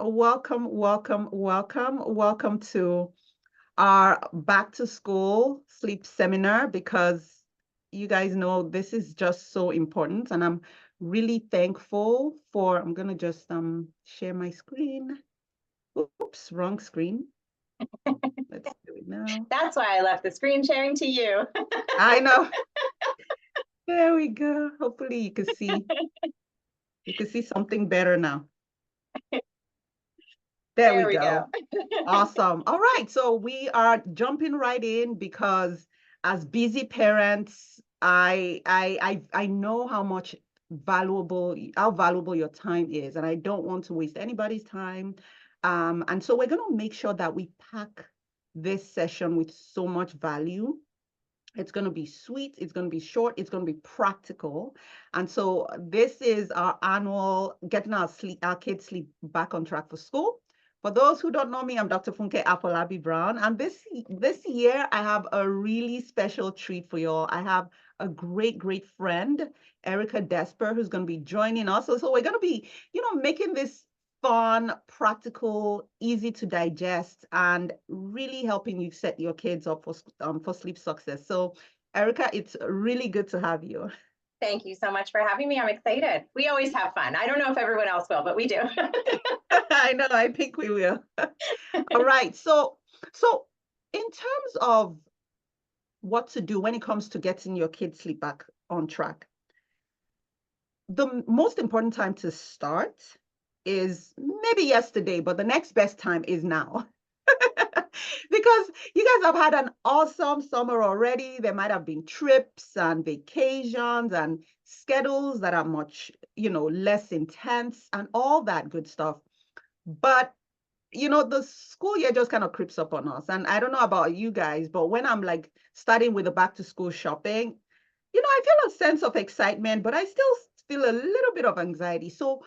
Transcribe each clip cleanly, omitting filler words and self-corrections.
Welcome, welcome, welcome, welcome to our back to school sleep seminar because you guys know this is just so important and I'm really thankful for I'm gonna just share my screen. Oops, wrong screen. Let's do it now. That's why I left the screen sharing to you. I know. There we go. Hopefully you can see something better now. There we There we go. go. Awesome. All right. So we are jumping right in because as busy parents, I know how valuable your time is, and I don't want to waste anybody's time. And so we're gonna make sure that we pack this session with so much value. It's going to be sweet, it's going to be short, it's going to be practical. And so this is our annual getting our kids sleep back on track for school. For those who don't know me, I'm Dr. Funke Apolabi Brown. And this year I have a really special treat for y'all. I have a great friend, Erica Desper, who's going to be joining us. So we're going to be, making this fun, practical, easy to digest, and really helping you set your kids up for sleep success. So, Erica, it's really good to have you. Thank you so much for having me. I'm excited. We always have fun. I don't know if everyone else will, but we do. I know, I think we will. All right. So in terms of what to do when it comes to getting your kids sleep back on track, the most important time to start is maybe yesterday, but the next best time is now. Because you guys have had an awesome summer already. There might have been trips and vacations and schedules that are much, less intense and all that good stuff. But the school year just kind of creeps up on us. And I don't know about you guys, but when I'm like starting with the back to school shopping, I feel a sense of excitement, but I still feel a little bit of anxiety. So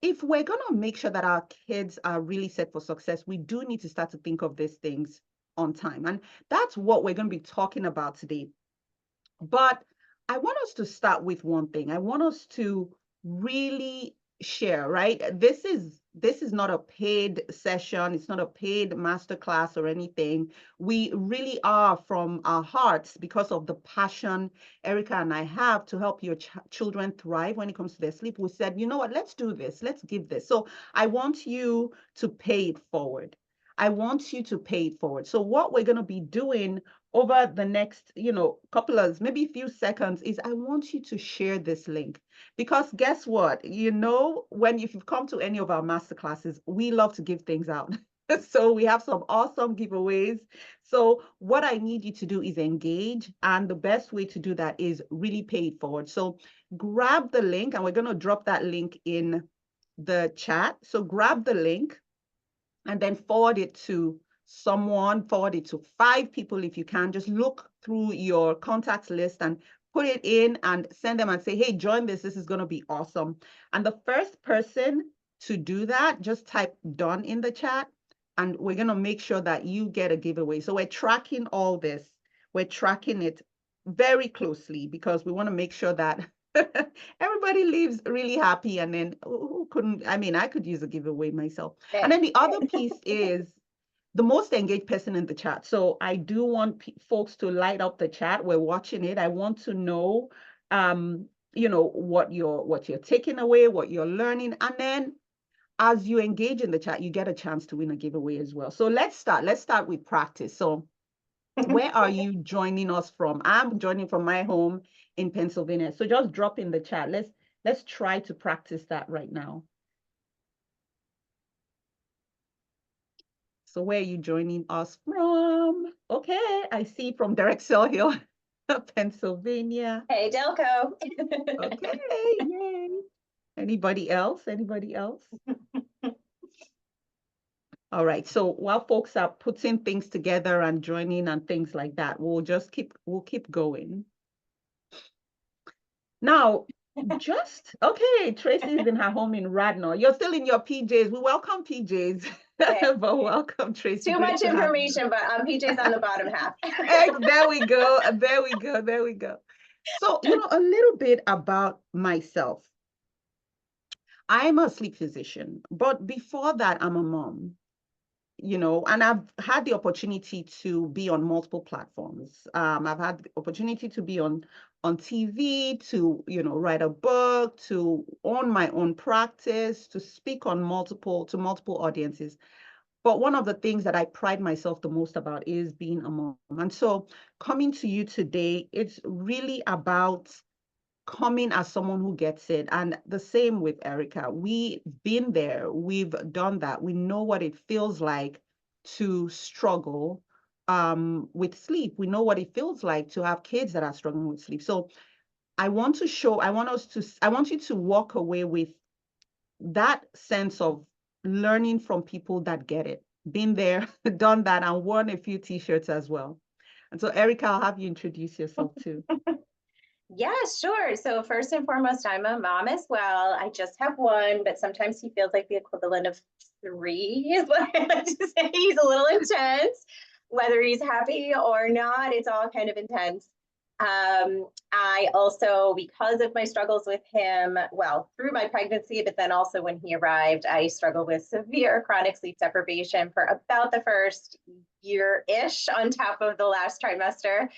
if we're going to make sure that our kids are really set for success, we do need to start to think of these things on time. And that's what we're going to be talking about today. But I want us to start with one thing. I want us to really share, right? This is not a paid session. It's not a paid masterclass or anything. We really are from our hearts because of the passion Erica and I have to help your children thrive when it comes to their sleep. We said, you know what, let's do this. Let's give this. So I want you to pay it forward. I want you to pay it forward. So what we're going to be doing over the next, couple of maybe a few seconds is I want you to share this link because guess what? When if you've come to any of our master classes, we love to give things out. So we have some awesome giveaways. So what I need you to do is engage. And the best way to do that is really pay it forward. So grab the link and we're going to drop that link in the chat. So grab the link and then forward it to someone, forward it to 5 people if you can. Just look through your contacts list and put it in and send them and say, hey, join this. This is going to be awesome. And the first person to do that, just type done in the chat. And we're going to make sure that you get a giveaway. So we're tracking all this. We're tracking it very closely because we want to make sure that everybody leaves really happy. And then who couldn't, I could use a giveaway myself. And then the other piece is the most engaged person in the chat. So I do want folks to light up the chat. We're watching it. I want to know, what you're taking away, what you're learning. And then as you engage in the chat, you get a chance to win a giveaway as well. So let's start. Let's start with practice. So where are you joining us from? I'm joining from my home in Pennsylvania. So just drop in the chat. Let's try to practice that right now. So where are you joining us from? Okay, I see from Drexel Hill, Pennsylvania. Hey, Delco. Okay, yay. Anybody else? Anybody else? All right. So while folks are putting things together and joining and things like that, we'll keep going. Now, okay, Tracy's in her home in Radnor. You're still in your PJs. We welcome PJs. But welcome, Tracy. Too much information, but PJ's on the bottom half. There we go. There we go. There we go. So, a little bit about myself. I'm a sleep physician, but before that, I'm a mom, and I've had the opportunity to be on multiple platforms. I've had the opportunity to be on TV, to, write a book, to own my own practice, to speak to multiple audiences. But one of the things that I pride myself the most about is being a mom. And so coming to you today, it's really about coming as someone who gets it. And the same with Erica. We've been there, we've done that. We know what it feels like to struggle with sleep. We know what it feels like to have kids that are struggling with sleep. So I want you to walk away with that sense of learning from people that get it, been there, done that, and worn a few t-shirts as well. And so, Erica, I'll have you introduce yourself too. Yeah, sure. So first and foremost, I'm a mom as well. I just have one, but sometimes he feels like the equivalent of three, is what I like to say. He's a little intense, whether he's happy or not. It's all kind of intense. I also, because of my struggles with him, well, through my pregnancy, but then also when he arrived, I struggled with severe chronic sleep deprivation for about the first year-ish on top of the last trimester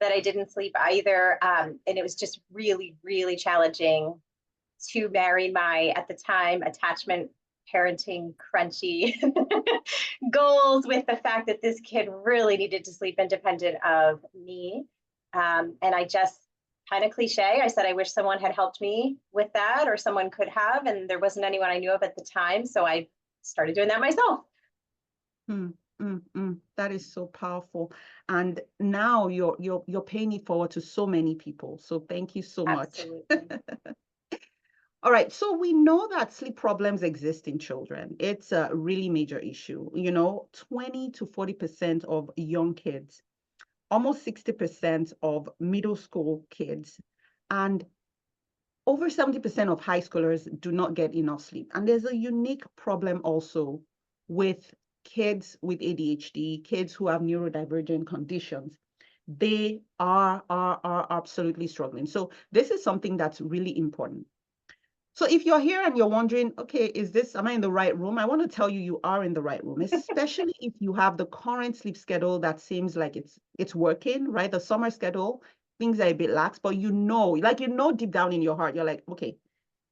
that I didn't sleep either. And it was just really, really challenging to marry my, at the time, attachment parenting crunchy goals with the fact that this kid really needed to sleep independent of me. And I just kind of cliche, I said, I wish someone had helped me with that, or someone could have, and there wasn't anyone I knew of at the time. So I started doing that myself. Mm, that is so powerful. And now you're paying it forward to so many people. So thank you so much. Absolutely. All right, so we know that sleep problems exist in children. It's a really major issue. 20 to 40% of young kids, almost 60% of middle school kids, and over 70% of high schoolers do not get enough sleep. And there's a unique problem also with kids with ADHD, kids who have neurodivergent conditions. They are absolutely struggling. So this is something that's really important. So if you're here and you're wondering, okay, am I in the right room? I want to tell you, you are in the right room, especially if you have the current sleep schedule that seems like it's working, right? The summer schedule, things are a bit lax, but deep down in your heart, you're like, okay,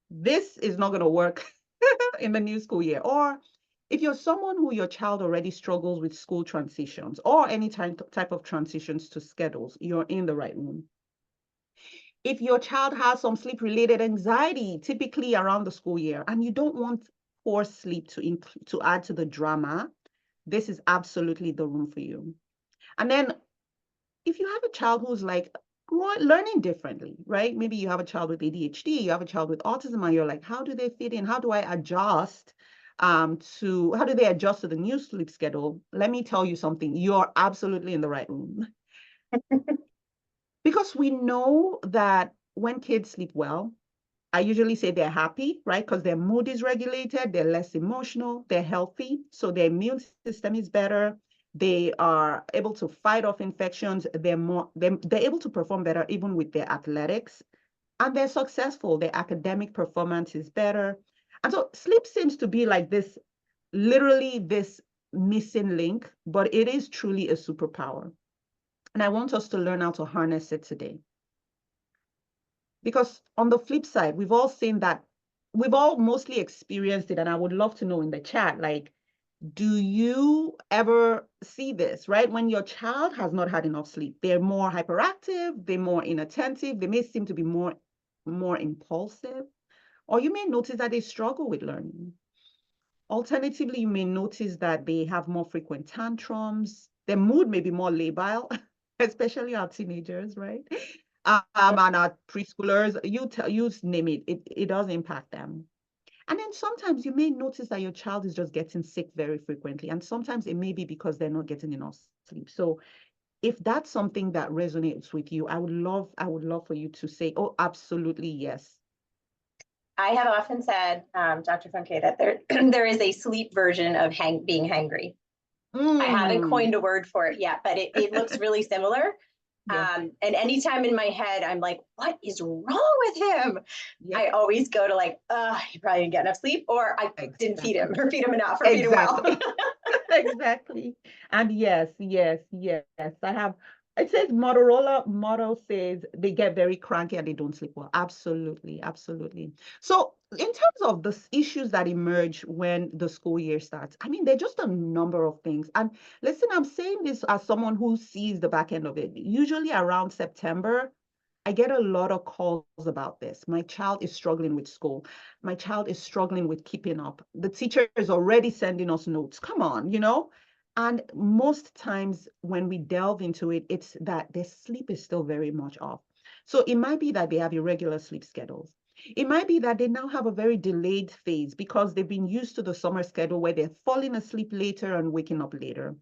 this is not going to work in the new school year. Or if you're someone who your child already struggles with school transitions or any type of transitions to schedules, you're in the right room. If your child has some sleep related anxiety, typically around the school year, and you don't want poor sleep to add to the drama, this is absolutely the room for you. And then if you have a child who's like learning differently, right? Maybe you have a child with ADHD, you have a child with autism, and you're like, how do they fit in? How do I adjust how do they adjust to the new sleep schedule? Let me tell you something. You're absolutely in the right room. Because we know that when kids sleep well, I usually say they're happy, right? Because their mood is regulated, they're less emotional, they're healthy, so their immune system is better. They are able to fight off infections. They're able to perform better even with their athletics, and they're successful. Their academic performance is better. And so sleep seems to be like literally this missing link, but it is truly a superpower. And I want us to learn how to harness it today. Because on the flip side, we've all seen that, we've all mostly experienced it. And I would love to know in the chat, like, do you ever see this, right? When your child has not had enough sleep, they're more hyperactive, they're more inattentive, they may seem to be more impulsive, or you may notice that they struggle with learning. Alternatively, you may notice that they have more frequent tantrums. Their mood may be more labile, especially our teenagers, right? And our preschoolers, you name it, it does impact them. And then sometimes you may notice that your child is just getting sick very frequently. And sometimes it may be because they're not getting enough sleep. So if that's something that resonates with you, I would love for you to say, oh, absolutely, yes. I have often said, Dr. Funke, that there is a sleep version of being hangry. I haven't Mm. coined a word for it yet, but it looks really similar. Yeah. And anytime in my head, I'm like, what is wrong with him? Yeah. I always go to like, he probably didn't get enough sleep, or I didn't feed him, Exactly. or feed him enough, or feed him well. Exactly. Exactly. And yes, yes, yes. I have, it says Motorola motto says they get very cranky and they don't sleep well. Absolutely, absolutely. So in terms of the issues that emerge when the school year starts, I mean, there are just a number of things. And listen, I'm saying this as someone who sees the back end of it. Usually around September, I get a lot of calls about this. My child is struggling with school. My child is struggling with keeping up. The teacher is already sending us notes. Come on, you know? And most times when we delve into it, it's that their sleep is still very much off. So it might be that they have irregular sleep schedules. It might be that they now have a very delayed phase because they've been used to the summer schedule where they're falling asleep later and waking up later.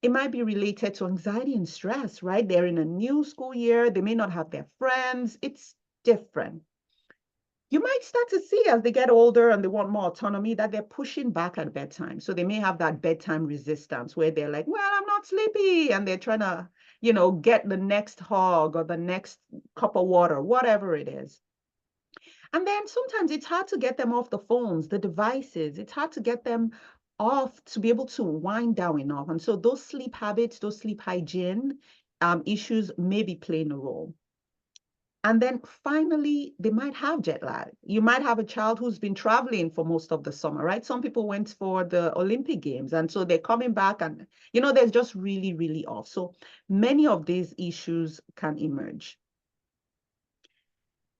It might be related to anxiety and stress, right? They're in a new school year. They may not have their friends. It's different. You might start to see as they get older and they want more autonomy that they're pushing back at bedtime. So they may have that bedtime resistance where they're like, well, I'm not sleepy. And they're trying to, get the next hug or the next cup of water, whatever it is. And then sometimes it's hard to get them off the phones, the devices. It's hard to get them off to be able to wind down enough. And so those sleep habits, those sleep hygiene issues may be playing a role. And then finally, they might have jet lag. You might have a child who's been traveling for most of the summer, right? Some people went for the Olympic Games, and so they're coming back and, they're just really, really off. So many of these issues can emerge.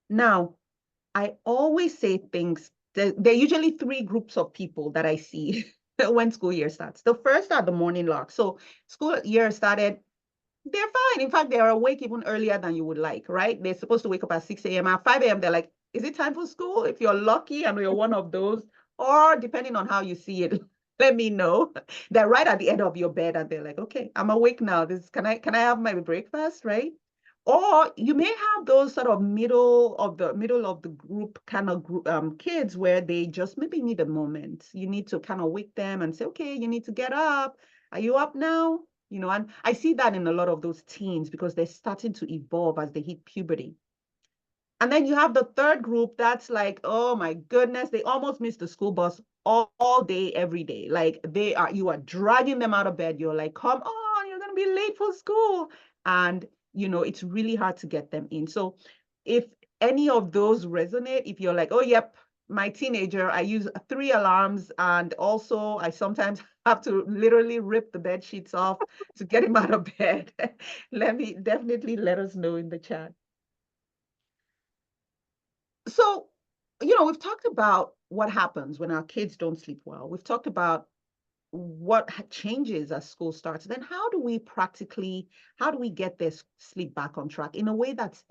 Now, I always say things, there are usually three groups of people that I see when school year starts. The first are the morning lark. So school year started, they're fine. In fact, they're awake even earlier than you would like, right? They're supposed to wake up at 6 a.m. At 5 a.m., they're like, is it time for school? If you're lucky and you're one of those, or depending on how you see it, let me know. They're right at the end of your bed and they're like, okay, I'm awake now. Can I have my breakfast, right? Or you may have those sort of middle of the group kind of group kids where they just maybe need a moment. You need to kind of wake them and say, okay, you need to get up. Are you up now? And I see that in a lot of those teens because they're starting to evolve as they hit puberty. And then you have the third group that's like, oh my goodness, they almost miss the school bus all day, every day. Like you are dragging them out of bed. You're like, come on, you're gonna be late for school. And it's really hard to get them in. So if any of those resonate, if you're like, oh yep, my teenager, I use 3 alarms, and also I sometimes have to literally rip the bed sheets off to get him out of bed. Definitely let us know in the chat. So, we've talked about what happens when our kids don't sleep well. We've talked about what changes as school starts. Then how do we get their sleep back on track in a way that's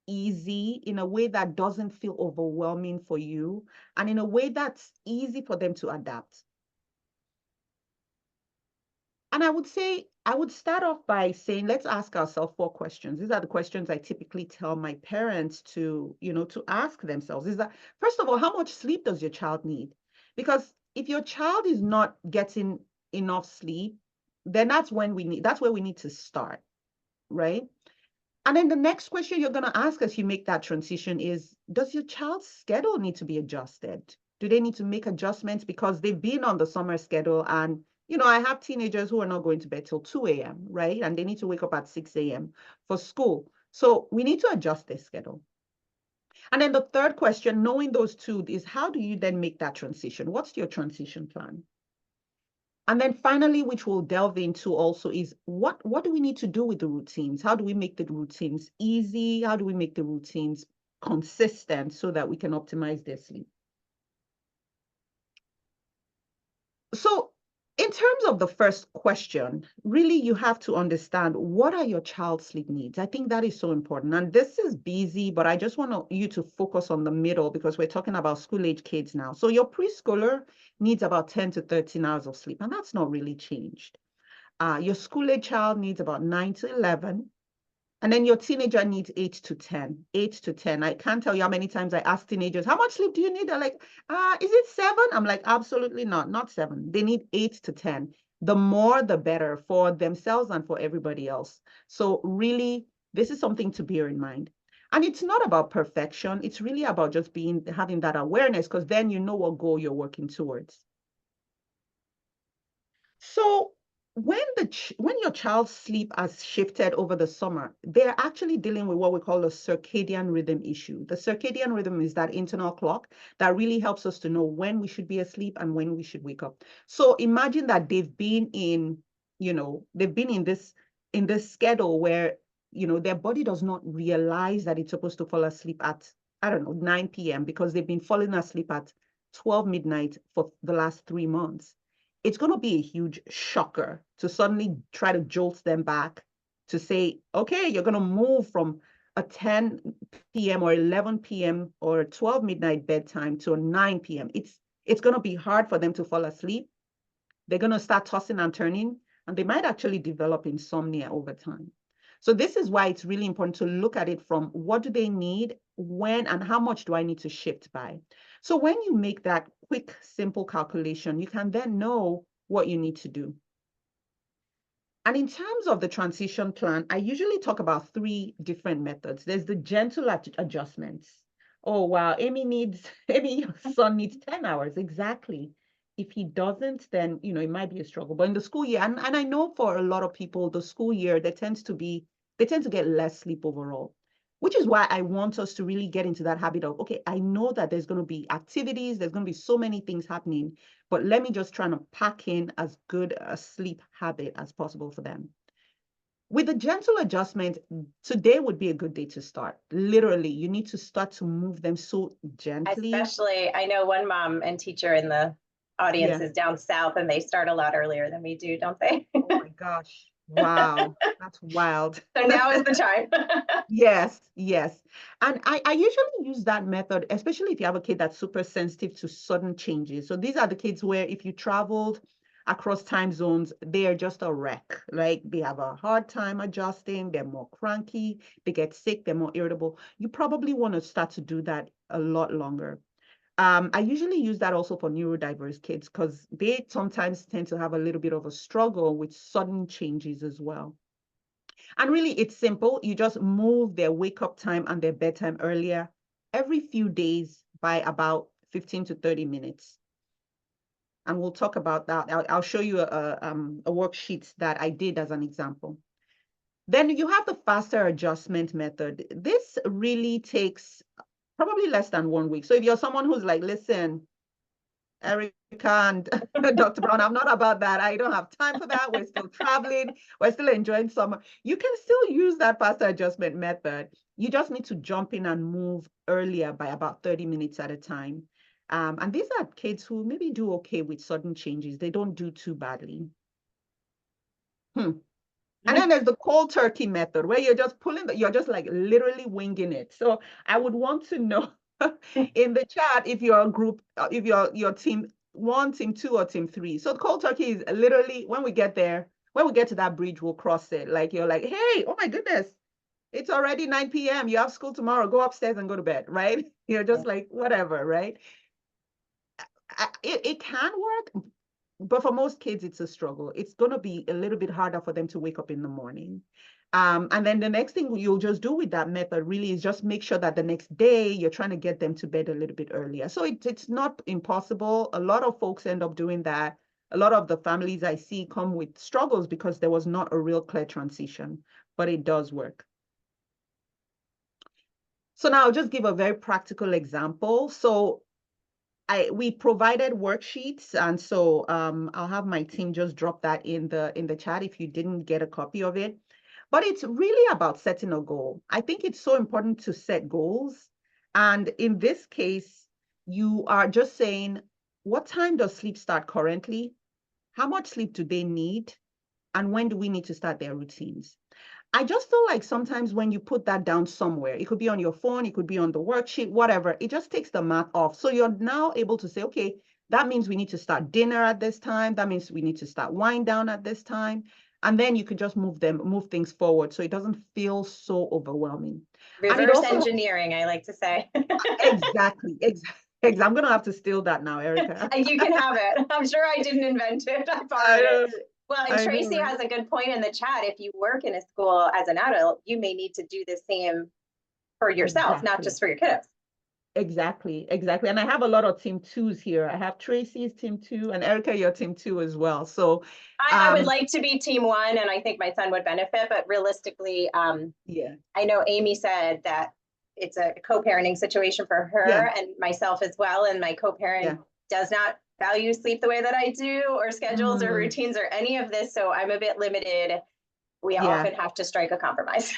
easy, in a way that doesn't feel overwhelming for you, and in a way that's easy for them to adapt? And I would start off by saying, let's ask ourselves 4 questions. These are the questions I typically tell my parents to ask themselves. Is that, first of all, how much sleep does your child need? Because if your child is not getting enough sleep, then that's where we need to start, right? And then the next question you're going to ask as you make that transition is, does your child's schedule need to be adjusted? Do they need to make adjustments because they've been on the summer schedule? And, I have teenagers who are not going to bed till 2 a.m., right? And they need to wake up at 6 a.m. for school. So we need to adjust their schedule. And then the third question, knowing those two, is how do you then make that transition? What's your transition plan? And then finally, which we'll delve into also, is what do we need to do with the routines? How do we make the routines easy? How do we make the routines consistent so that we can optimize their sleep? So in terms of the first question, really you have to understand, what are your child's sleep needs? I think that is so important. And this is busy, but I just want you to focus on the middle because we're talking about school age kids now. So your preschooler needs about 10 to 13 hours of sleep, and that's not really changed. Your school age child needs about 9 to 11. And then your teenager needs 8 to 10. 8 to 10. I can't tell you how many times I ask teenagers, how much sleep do you need? They're like, is it 7? I'm like, absolutely not 7. They need 8 to 10. The more, the better for themselves and for everybody else. So really This is something to bear in mind. And it's not about perfection. It's really about just having that awareness, because then you know what goal you're working towards. So when your child's sleep has shifted over the summer, they're actually dealing with what we call a circadian rhythm issue. The circadian rhythm is that internal clock that really helps us to know when we should be asleep and when we should wake up. So imagine that they've been in this schedule where, their body does not realize that it's supposed to fall asleep at, I don't know, 9 p.m. because they've been falling asleep at 12 midnight for the last 3 months. It's going to be a huge shocker to suddenly try to jolt them back to say, okay, you're going to move from a 10 p.m. or 11 p.m. or 12 midnight bedtime to a 9 p.m. It's going to be hard for them to fall asleep. They're going to start tossing and turning, and they might actually develop insomnia over time. So this is why it's really important to look at it from what do they need, when, and how much do I need to shift by? So when you make that quick, simple calculation, you can then know what you need to do. And in terms of the transition plan, I usually talk about 3 different methods. There's the gentle adjustments. Oh, wow, Amy, your son needs 10 hours. Exactly. If he doesn't, then, it might be a struggle. But in the school year, and I know for a lot of people, the school year, they tend to get less sleep overall, which is why I want us to really get into that habit of, okay, I know that there's going to be activities, there's going to be so many things happening, but let me just try to pack in as good a sleep habit as possible for them. With a gentle adjustment, today would be a good day to start. Literally, you need to start to move them so gently. Especially, I know one mom and teacher in the audience Yeah. is down south and they start a lot earlier than we do, don't they? Oh my gosh. Wow. That's wild. So now is the time. Yes, yes. And I usually use that method, especially if you have a kid that's super sensitive to sudden changes. So these are the kids where if you traveled across time zones, they are just a wreck. Like they have a hard time adjusting, they're more cranky, they get sick, they're more irritable. You probably want to start to do that a lot longer. I usually use that also for neurodiverse kids because they sometimes tend to have a little bit of a struggle with sudden changes as well. And really, it's simple. You just move their wake up time and their bedtime earlier every few days by about 15 to 30 minutes. And we'll talk about that. I'll show you a worksheet that I did as an example. Then you have the faster adjustment method. This really takes probably less than 1 week. So if you're someone who's like, listen, Erica and Dr. Brown, I'm not about that. I don't have time for that. We're still traveling. We're still enjoying summer. You can still use that faster adjustment method. You just need to jump in and move earlier by about 30 minutes at a time. And these are kids who maybe do okay with sudden changes. They don't do too badly. And then there's the cold turkey method where you're just like literally winging it. So I would want to know in the chat if you're a group, if you're your team 1, team 2, or team 3. So the cold turkey is literally when we get to that bridge, we'll cross it. Like you're like, hey, oh my goodness, it's already 9 p.m. You have school tomorrow. Go upstairs and go to bed, right? You're just like, whatever, right? It can work, but for most kids, it's a struggle. It's going to be a little bit harder for them to wake up in the morning. And then the next thing you'll just do with that method really is just make sure that the next day you're trying to get them to bed a little bit earlier. So it's not impossible. A lot of folks end up doing that. A lot of the families I see come with struggles because there was not a real clear transition, but it does work. So now I'll just give a very practical example. So we provided worksheets, and so I'll have my team just drop that in the chat if you didn't get a copy of it. But it's really about setting a goal. I think it's so important to set goals. And in this case, you are just saying, what time does sleep start currently? How much sleep do they need? And when do we need to start their routines? I just feel like sometimes when you put that down somewhere, it could be on your phone, it could be on the worksheet, whatever, it just takes the math off. So you're now able to say, okay, that means we need to start dinner at this time. That means we need to start wind down at this time. And then you could just move things forward so it doesn't feel so overwhelming. And it Reverse also, engineering, I like to say. exactly. I'm going to have to steal that now, Erica. You can have it. I'm sure I didn't invent it. I borrowed it. Well, and I know, Tracy right? has a good point in the chat. If you work in a school as an adult, you may need to do the same for yourself, not Exactly. just for your kiddos. Exactly, exactly. And I have a lot of team twos here. I have Tracy's team two and Erica, your team two as well. So, I would like to be team one, and I think my son would benefit, but realistically, yeah, I know Amy said that it's a co-parenting situation for yeah, her and myself as well. And my yeah. co-parent does not value sleep the way that I do, or schedules or Mm, routines or any of this. So I'm a bit limited. We yeah. often have to strike a compromise.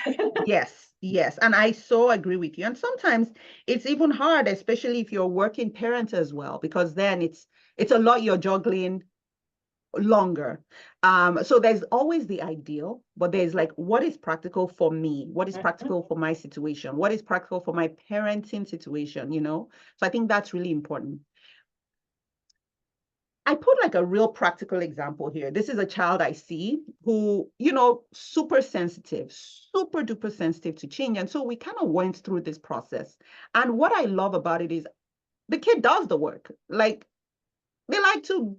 Yes, yes. And I so agree with you. And sometimes it's even hard, especially if you're a working parent as well, because then it's a lot you're juggling longer. So there's always the ideal, but there's like what is practical for me, what is practical for my situation, what is practical for my parenting situation, you know? So I think that's really important. I put like a real practical example here. This is a child I see who, you know, super sensitive, super duper sensitive to change. And so we kind of went through this process. And what I love about it is the kid does the work. Like they like to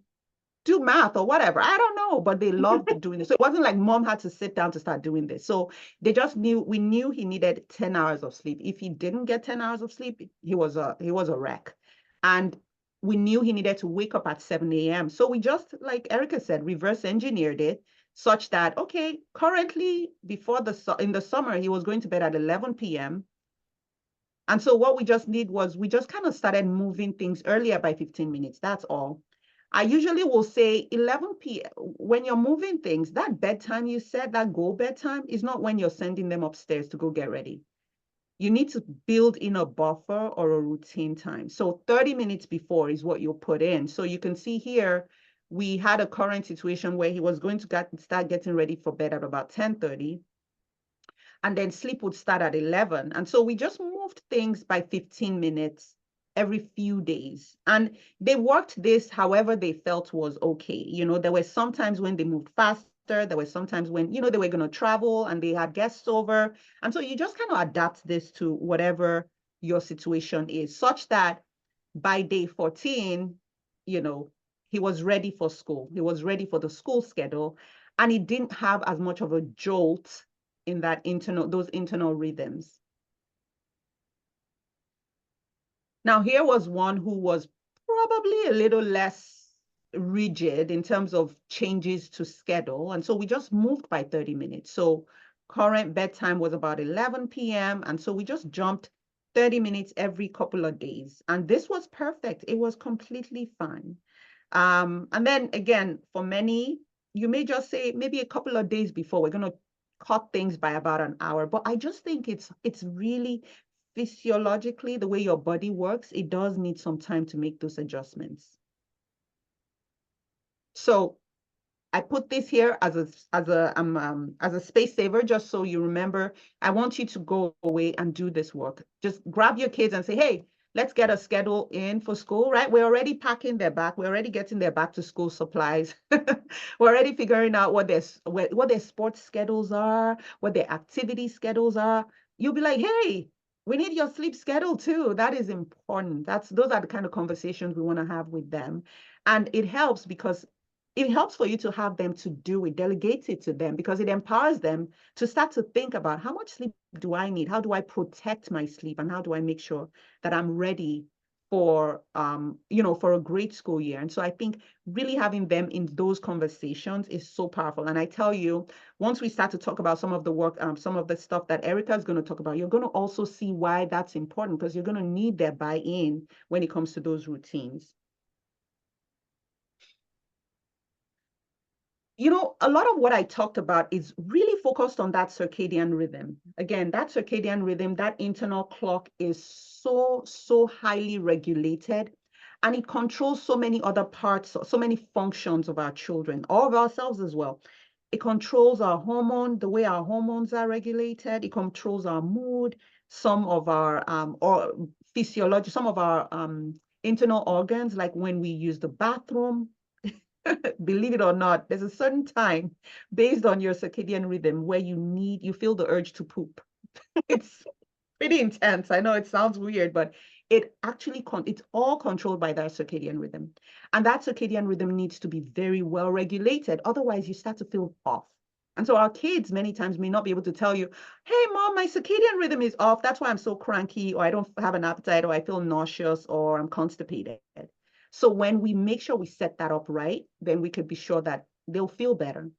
do math or whatever. I don't know, but they loved doing it. So it wasn't like mom had to sit down to start doing this. So they just knew, we knew he needed 10 hours of sleep. If he didn't get 10 hours of sleep, he was a wreck. And we knew he needed to wake up at 7 a.m. So we just, like Erica said, reverse engineered it such that, okay, currently in the summer, he was going to bed at 11 p.m. And so what we just did was we just kind of started moving things earlier by 15 minutes. That's all. I usually will say 11 p.m. When you're moving things, that bedtime you said, that goal bedtime, is not when you're sending them upstairs to go get ready. You need to build in a buffer or a routine time. So 30 minutes before is what you'll put in. So you can see here, we had a current situation where he was going to start getting ready for bed at about 10:30, and then sleep would start at 11. And so we just moved things by 15 minutes every few days. And they worked this however they felt was okay. You know, there were some times when they moved faster. There were some times when, you know, they were going to travel and they had guests over. And so you just kind of adapt this to whatever your situation is, such that by day 14, you know, he was ready for school. He was ready for the school schedule. And he didn't have as much of a jolt in those internal rhythms. Now, here was one who was probably a little less rigid in terms of changes to schedule. And so we just moved by 30 minutes. So current bedtime was about 11 p.m. And so we just jumped 30 minutes every couple of days. And this was perfect. It was completely fine. And then again, for many, you may just say maybe a couple of days before, we're going to cut things by about an hour. But I just think it's really physiologically the way your body works. It does need some time to make those adjustments. So I put this here as a space saver, just so you remember. I want you to go away and do this work. Just grab your kids and say, hey, let's get a schedule in for school, right? We're already packing their back. We're already getting their back to school supplies. We're already figuring out what their sports schedules are, what their activity schedules are. You'll be like, hey, we need your sleep schedule too. That is important. Those are the kind of conversations we want to have with them. And it helps for you to have them to do it, delegate it to them, because it empowers them to start to think about how much sleep do I need? How do I protect my sleep? And how do I make sure that I'm ready for a great school year? And so I think really having them in those conversations is so powerful. And I tell you, once we start to talk about some of the work, some of the stuff that Erica is going to talk about, you're going to also see why that's important, because you're going to need their buy-in when it comes to those routines. A lot of what I talked about is really focused on that circadian rhythm. Again, that circadian rhythm, that internal clock is so, so highly regulated, and it controls so many other parts, so many functions of our children, or of ourselves as well. It controls our hormone, the way our hormones are regulated. It controls our mood, some of our or physiology, some of our internal organs, like when we use the bathroom. Believe it or not, there's a certain time based on your circadian rhythm where you feel the urge to poop. It's pretty intense. I know it sounds weird, but it actually it's all controlled by that circadian rhythm. And that circadian rhythm needs to be very well regulated. Otherwise, you start to feel off. And so our kids many times may not be able to tell you, hey, mom, my circadian rhythm is off. That's why I'm so cranky, or I don't have an appetite, or I feel nauseous, or I'm constipated. So when we make sure we set that up right, then we could be sure that they'll feel better.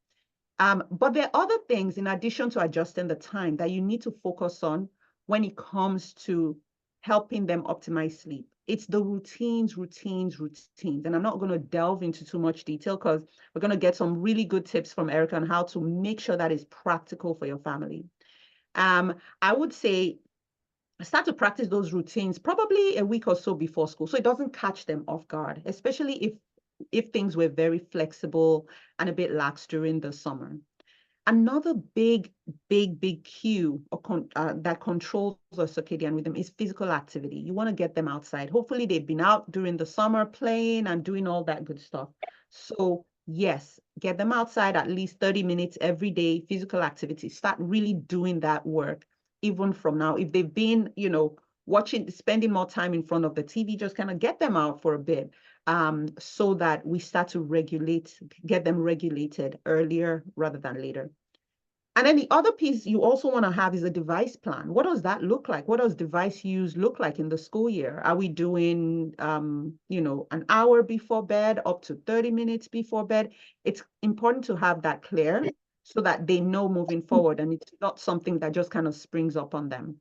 But there are other things in addition to adjusting the time that you need to focus on when it comes to helping them optimize sleep. It's the routines, routines, routines. And I'm not going to delve into too much detail because we're going to get some really good tips from Erica on how to make sure that is practical for your family. I would say start to practice those routines probably a week or so before school so it doesn't catch them off guard, especially if things were very flexible and a bit lax during the summer. Another big cue that controls the circadian rhythm is physical activity. You want to get them outside. Hopefully, they've been out during the summer playing and doing all that good stuff. So, yes, get them outside at least 30 minutes every day, physical activity. Start really doing that work even from now. If they've been, spending more time in front of the TV, just kind of get them out for a bit so that we start to get them regulated earlier rather than later. And then the other piece you also want to have is a device plan. What does that look like? What does device use look like in the school year? Are we doing, an hour before bed, up to 30 minutes before bed? It's important to have that clear so that they know moving forward and it's not something that just kind of springs up on them.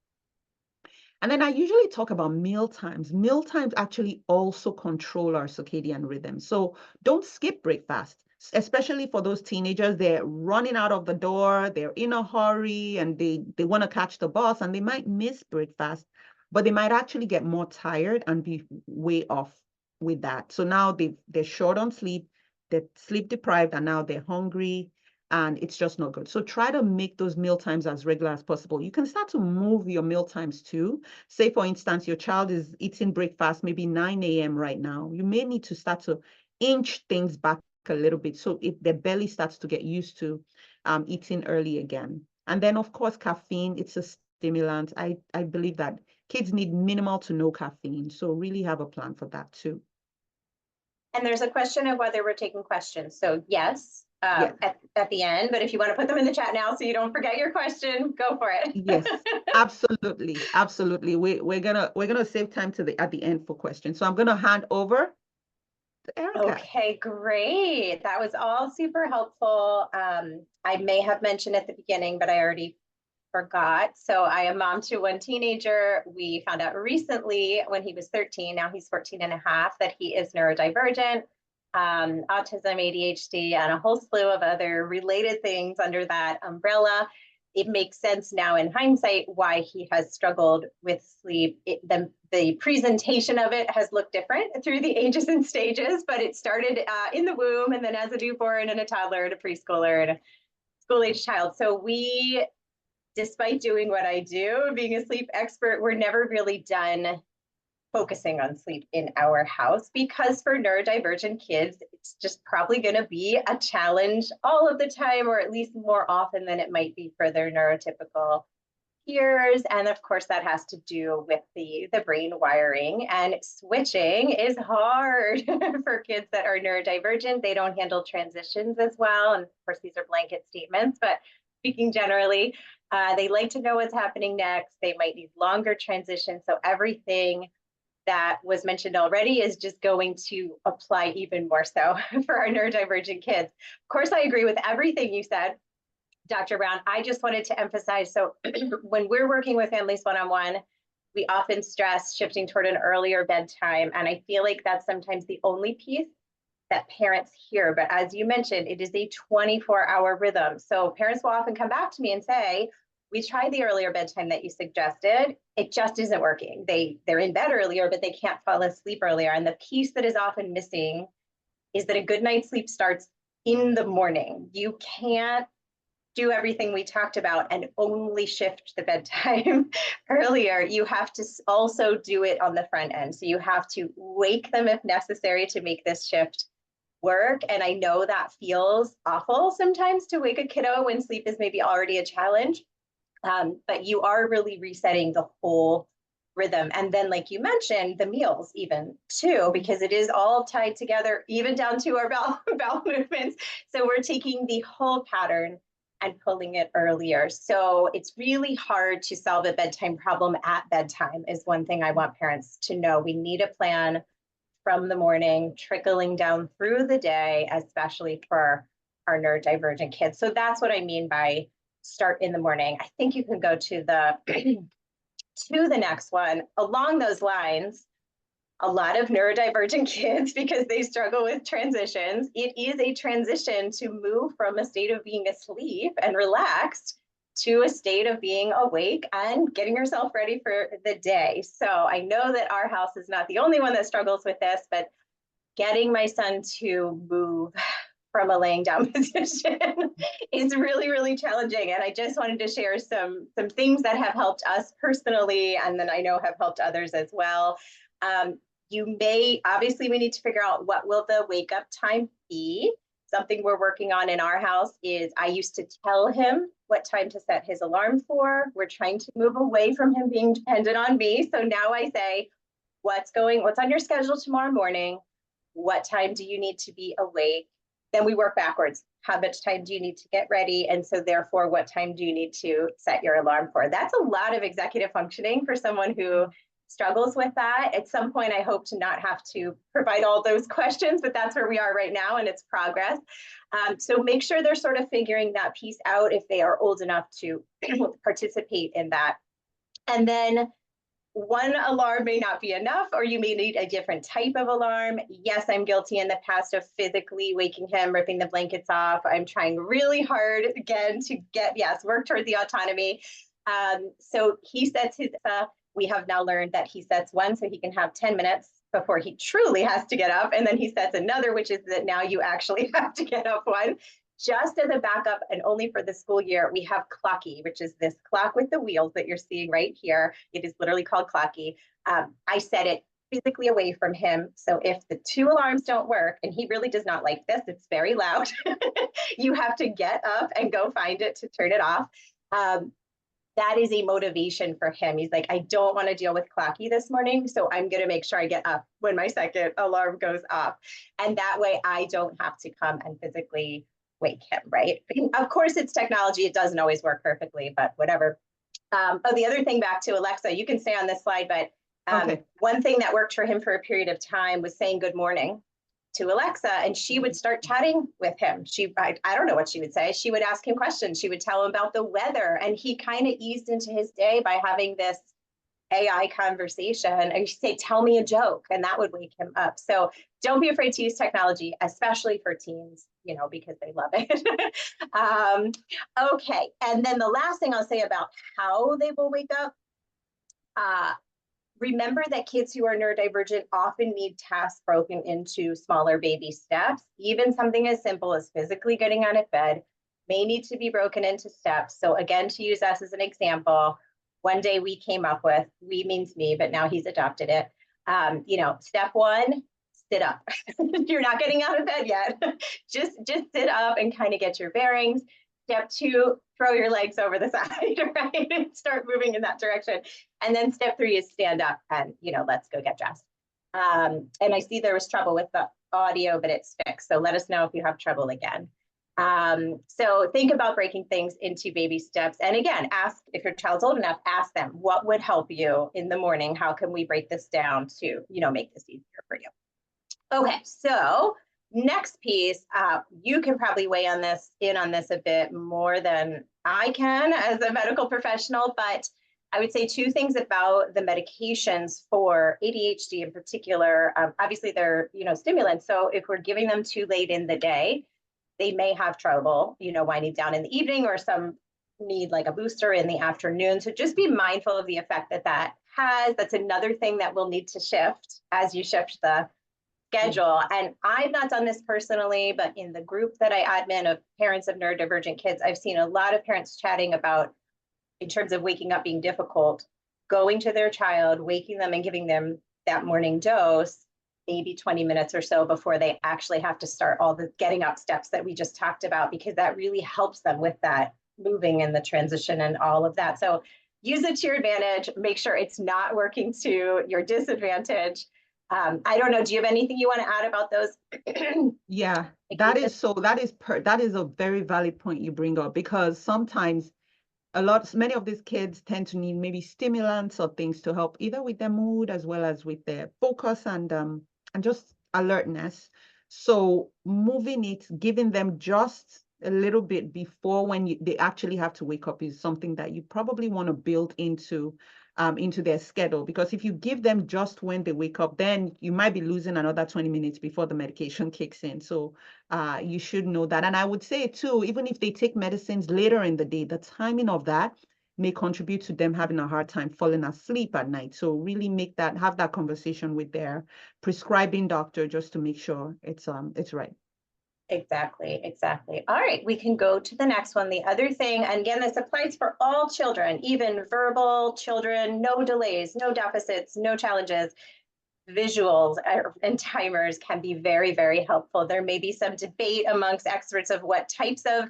And then I usually talk about meal times. Meal times actually also control our circadian rhythm. So don't skip breakfast, especially for those teenagers. They're running out of the door, they're in a hurry, and they want to catch the bus, and they might miss breakfast, but they might actually get more tired and be way off with that. So now they're short on sleep, they're sleep deprived, and now they're hungry and it's just not good. So try to make those meal times as regular as possible. You can start to move your meal times too. Say, for instance, your child is eating breakfast maybe 9 a.m. right now. You may need to start to inch things back a little bit so if their belly starts to get used to eating early again. And then, of course, caffeine, it's a stimulant. I believe that kids need minimal to no caffeine. So really have a plan for that too. And there's a question of whether we're taking questions. So yes, Yes. at the end, but if you want to put them in the chat now so you don't forget your question, go for it. Yes, absolutely, absolutely. We're gonna save time at the end for questions. So I'm gonna hand over to Erica. Okay, great. That was all super helpful. I may have mentioned at the beginning, but I already forgot. So I am mom to one teenager. We found out recently when he was 13, now he's 14 and a half, that he is neurodivergent, autism, ADHD, and a whole slew of other related things under that umbrella. It makes sense now in hindsight why he has struggled with sleep. The presentation of it has looked different through the ages and stages, but it started in the womb and then as a newborn and a toddler and a preschooler and a school-age child. So we, despite doing what I do, being a sleep expert, we're never really done focusing on sleep in our house because for neurodivergent kids, it's just probably going to be a challenge all of the time, or at least more often than it might be for their neurotypical peers. And of course, that has to do with the brain wiring, and switching is hard for kids that are neurodivergent. They don't handle transitions as well. And of course, these are blanket statements, but speaking generally, they like to know what's happening next. They might need longer transitions. So everything that was mentioned already is just going to apply even more so for our neurodivergent kids. Of course, I agree with everything you said, Dr. Brown. I just wanted to emphasize, so when we're working with families one-on-one, we often stress shifting toward an earlier bedtime. And I feel like that's sometimes the only piece that parents hear. But as you mentioned, it is a 24-hour rhythm. So parents will often come back to me and say, we tried the earlier bedtime that you suggested. It just isn't working. They're in bed earlier, but they can't fall asleep earlier. And the piece that is often missing is that a good night's sleep starts in the morning. You can't do everything we talked about and only shift the bedtime earlier. You have to also do it on the front end. So you have to wake them if necessary to make this shift work. And I know that feels awful sometimes to wake a kiddo when sleep is maybe already a challenge. But you are really resetting the whole rhythm. And then, like you mentioned, the meals even too, because it is all tied together, even down to our bowel movements. So we're taking the whole pattern and pulling it earlier. So it's really hard to solve a bedtime problem at bedtime is one thing I want parents to know. We need a plan from the morning, trickling down through the day, especially for our neurodivergent kids. So that's what I mean by start in the morning. I think you can go to the to the next one along those lines. A lot of neurodivergent kids, because they struggle with transitions, it is a transition to move from a state of being asleep and relaxed to a state of being awake and getting yourself ready for the day. So I know that our house is not the only one that struggles with this, but getting my son to move from a laying down position is really, really challenging. And I just wanted to share some things that have helped us personally, and then I know have helped others as well. You may, obviously we need to figure out what will the wake up time be. Something we're working on in our house is I used to tell him what time to set his alarm for. We're trying to move away from him being dependent on me. So now I say, what's on your schedule tomorrow morning? What time do you need to be awake? Then we work backwards. How much time do you need to get ready? And so therefore, what time do you need to set your alarm for? That's a lot of executive functioning for someone who struggles with that. At some point, I hope to not have to provide all those questions, but that's where we are right now, and it's progress. So make sure they're sort of figuring that piece out if they are old enough to participate in that. And then one alarm may not be enough, or you may need a different type of alarm. Yes, I'm guilty in the past of physically waking him, ripping the blankets off. I'm trying really hard again to work toward the autonomy. So he sets his, we have now learned that he sets one so he can have 10 minutes before he truly has to get up. And then he sets another, which is that now you actually have to get up one. Just as a backup, and only for the school year, we have Clocky, which is this clock with the wheels that you're seeing right here. It is literally called Clocky. I set it physically away from him. So if the two alarms don't work, and he really does not like this, it's very loud, you have to get up and go find it to turn it off. That is a motivation for him. He's like, I don't want to deal with Clocky this morning, so I'm going to make sure I get up when my second alarm goes off. And that way I don't have to come and physically wake him, right? Of course, it's technology. It doesn't always work perfectly, but whatever. The other thing, back to Alexa, you can stay on this slide, but one thing that worked for him for a period of time was saying good morning to Alexa, and she would start chatting with him. I don't know what she would say. She would ask him questions. She would tell him about the weather, and he kind of eased into his day by having this AI conversation, and she'd say, tell me a joke, and that would wake him up. So don't be afraid to use technology, especially for teens, because they love it. Okay, and then the last thing I'll say about how they will wake up, remember that kids who are neurodivergent often need tasks broken into smaller baby steps. Even something as simple as physically getting out of bed may need to be broken into steps. So again, to use us as an example, one day we came up with, we means me, but now he's adopted it. Step one, sit up. You're not getting out of bed yet. just sit up and kind of get your bearings. Step two, throw your legs over the side, right? And start moving in that direction. And then step three is stand up and, let's go get dressed. And I see there was trouble with the audio, but it's fixed. So let us know if you have trouble again. So think about breaking things into baby steps. And again, ask, if your child's old enough, ask them, what would help you in the morning? How can we break this down to, make this easier for you? Okay, so next piece, you can probably weigh in on this a bit more than I can as a medical professional, but I would say two things about the medications for ADHD in particular. Obviously, they're stimulants. So if we're giving them too late in the day, they may have trouble, winding down in the evening, or some need like a booster in the afternoon. So just be mindful of the effect that has. That's another thing that we'll need to shift as you shift the schedule. And I've not done this personally, but in the group that I admin of parents of neurodivergent kids, I've seen a lot of parents chatting about, in terms of waking up being difficult, going to their child, waking them and giving them that morning dose, maybe 20 minutes or so before they actually have to start all the getting up steps that we just talked about, because that really helps them with that moving in the transition and all of that. So use it to your advantage, make sure it's not working to your disadvantage. I don't know, do you have anything you want to add about those? Yeah, that is a very valid point you bring up, because sometimes many of these kids tend to need maybe stimulants or things to help either with their mood as well as with their focus and just alertness. So moving it, giving them just a little bit before when they actually have to wake up is something that you probably want to build into their schedule, because if you give them just when they wake up, then you might be losing another 20 minutes before the medication kicks in. So you should know that. And I would say too, even if they take medicines later in the day, the timing of that may contribute to them having a hard time falling asleep at night. So really have that conversation with their prescribing doctor just to make sure it's right. Exactly, exactly. All right, we can go to the next one. The other thing, and again, this applies for all children, even verbal children, no delays, no deficits, no challenges. Visuals and timers can be very, very helpful. There may be some debate amongst experts of what types of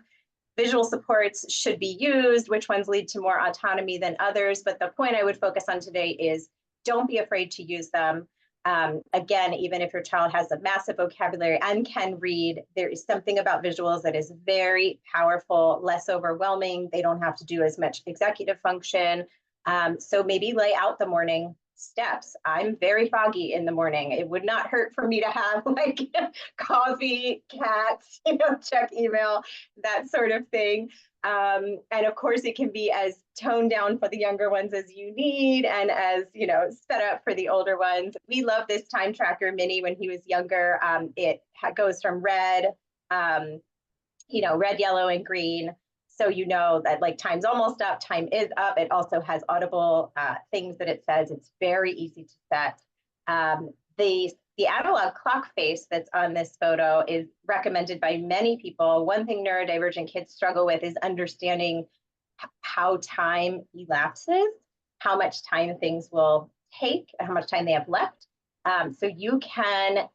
visual supports should be used, which ones lead to more autonomy than others. But the point I would focus on today is don't be afraid to use them. Again, even if your child has a massive vocabulary and can read, there is something about visuals that is very powerful, less overwhelming. They don't have to do as much executive function. So maybe lay out the morning steps. I'm very foggy in the morning. It would not hurt for me to have like coffee, cats, check email, that sort of thing. And of course, it can be as toned down for the younger ones as you need, and as sped up for the older ones. We love this time tracker mini when he was younger. It goes from red, red, yellow, and green. So that like time's almost up, time is up. It also has audible things that it says. It's very easy to set. The analog clock face that's on this photo is recommended by many people. One thing neurodivergent kids struggle with is understanding how time elapses, how much time things will take, and how much time they have left. So you can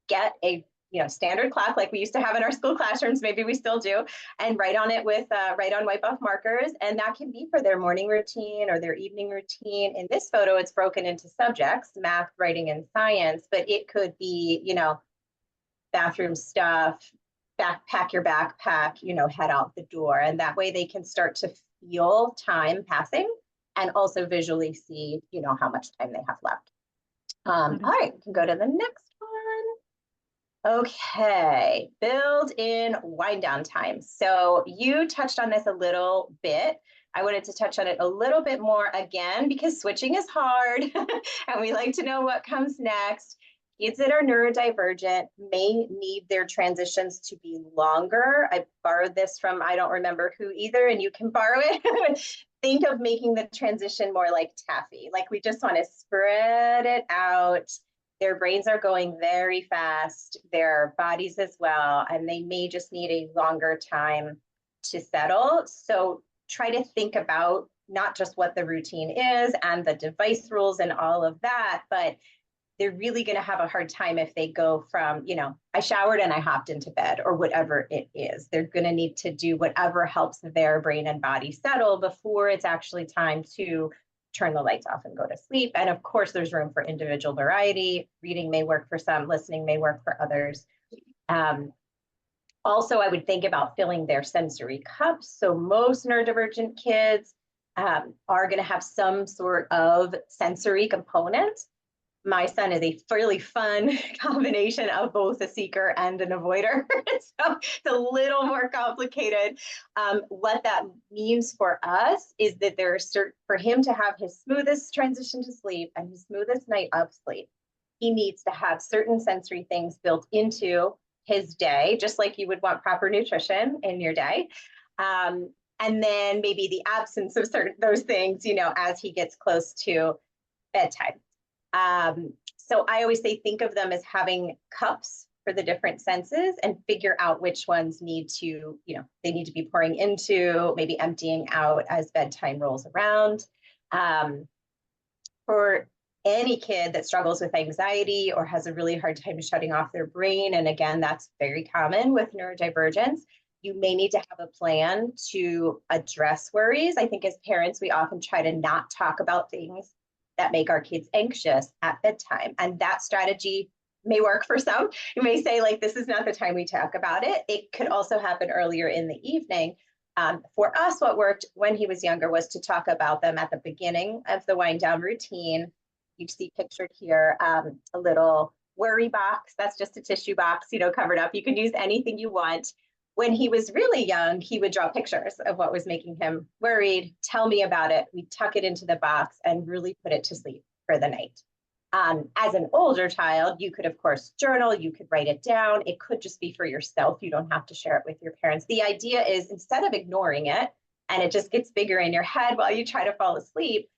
get a standard clock like we used to have in our school classrooms, maybe we still do, and write on it with write on wipe off markers. And that can be for their morning routine or their evening routine. In this photo, it's broken into subjects, math, writing, and science, but it could be, bathroom stuff, pack your backpack, head out the door. And that way they can start to feel time passing and also visually see, how much time they have left. All right, we can go to the next one. Okay, build in wind down time. So you touched on this a little bit. I wanted to touch on it a little bit more again, because switching is hard and we like to know what comes next. Kids that are neurodivergent may need their transitions to be longer. I borrowed this from, I don't remember who either, and you can borrow it. Think of making the transition more like taffy. Like we just want to spread it out. Their brains are going very fast, their bodies as well, and they may just need a longer time to settle. So try to think about not just what the routine is and the device rules and all of that, but they're really going to have a hard time if they go from, I showered and I hopped into bed, or whatever it is. They're going to need to do whatever helps their brain and body settle before it's actually time to turn the lights off and go to sleep. And of course, there's room for individual variety. Reading may work for some, listening may work for others. Also, I would think about filling their sensory cups. So most neurodivergent kids are going to have some sort of sensory component. My son is a fairly fun combination of both a seeker and an avoider. So it's a little more complicated. What that means for us is that for him to have his smoothest transition to sleep and his smoothest night of sleep, he needs to have certain sensory things built into his day, just like you would want proper nutrition in your day. And then maybe the absence of those things, as he gets close to bedtime. So I always say, think of them as having cups for the different senses and figure out which ones need to, they need to be pouring into, maybe emptying out as bedtime rolls around. For any kid that struggles with anxiety or has a really hard time shutting off their brain, and again, that's very common with neurodivergence, you may need to have a plan to address worries. I think as parents, we often try to not talk about things that make our kids anxious at bedtime. And that strategy may work for some. You may say, like, this is not the time we talk about it. It could also happen earlier in the evening. For us, what worked when he was younger was to talk about them at the beginning of the wind down routine. You see pictured here a little worry box. That's just a tissue box, covered up. You can use anything you want. When he was really young, he would draw pictures of what was making him worried, tell me about it. We'd tuck it into the box and really put it to sleep for the night. As an older child, you could, of course, journal, you could write it down. It could just be for yourself. You don't have to share it with your parents. The idea is, instead of ignoring it and it just gets bigger in your head while you try to fall asleep,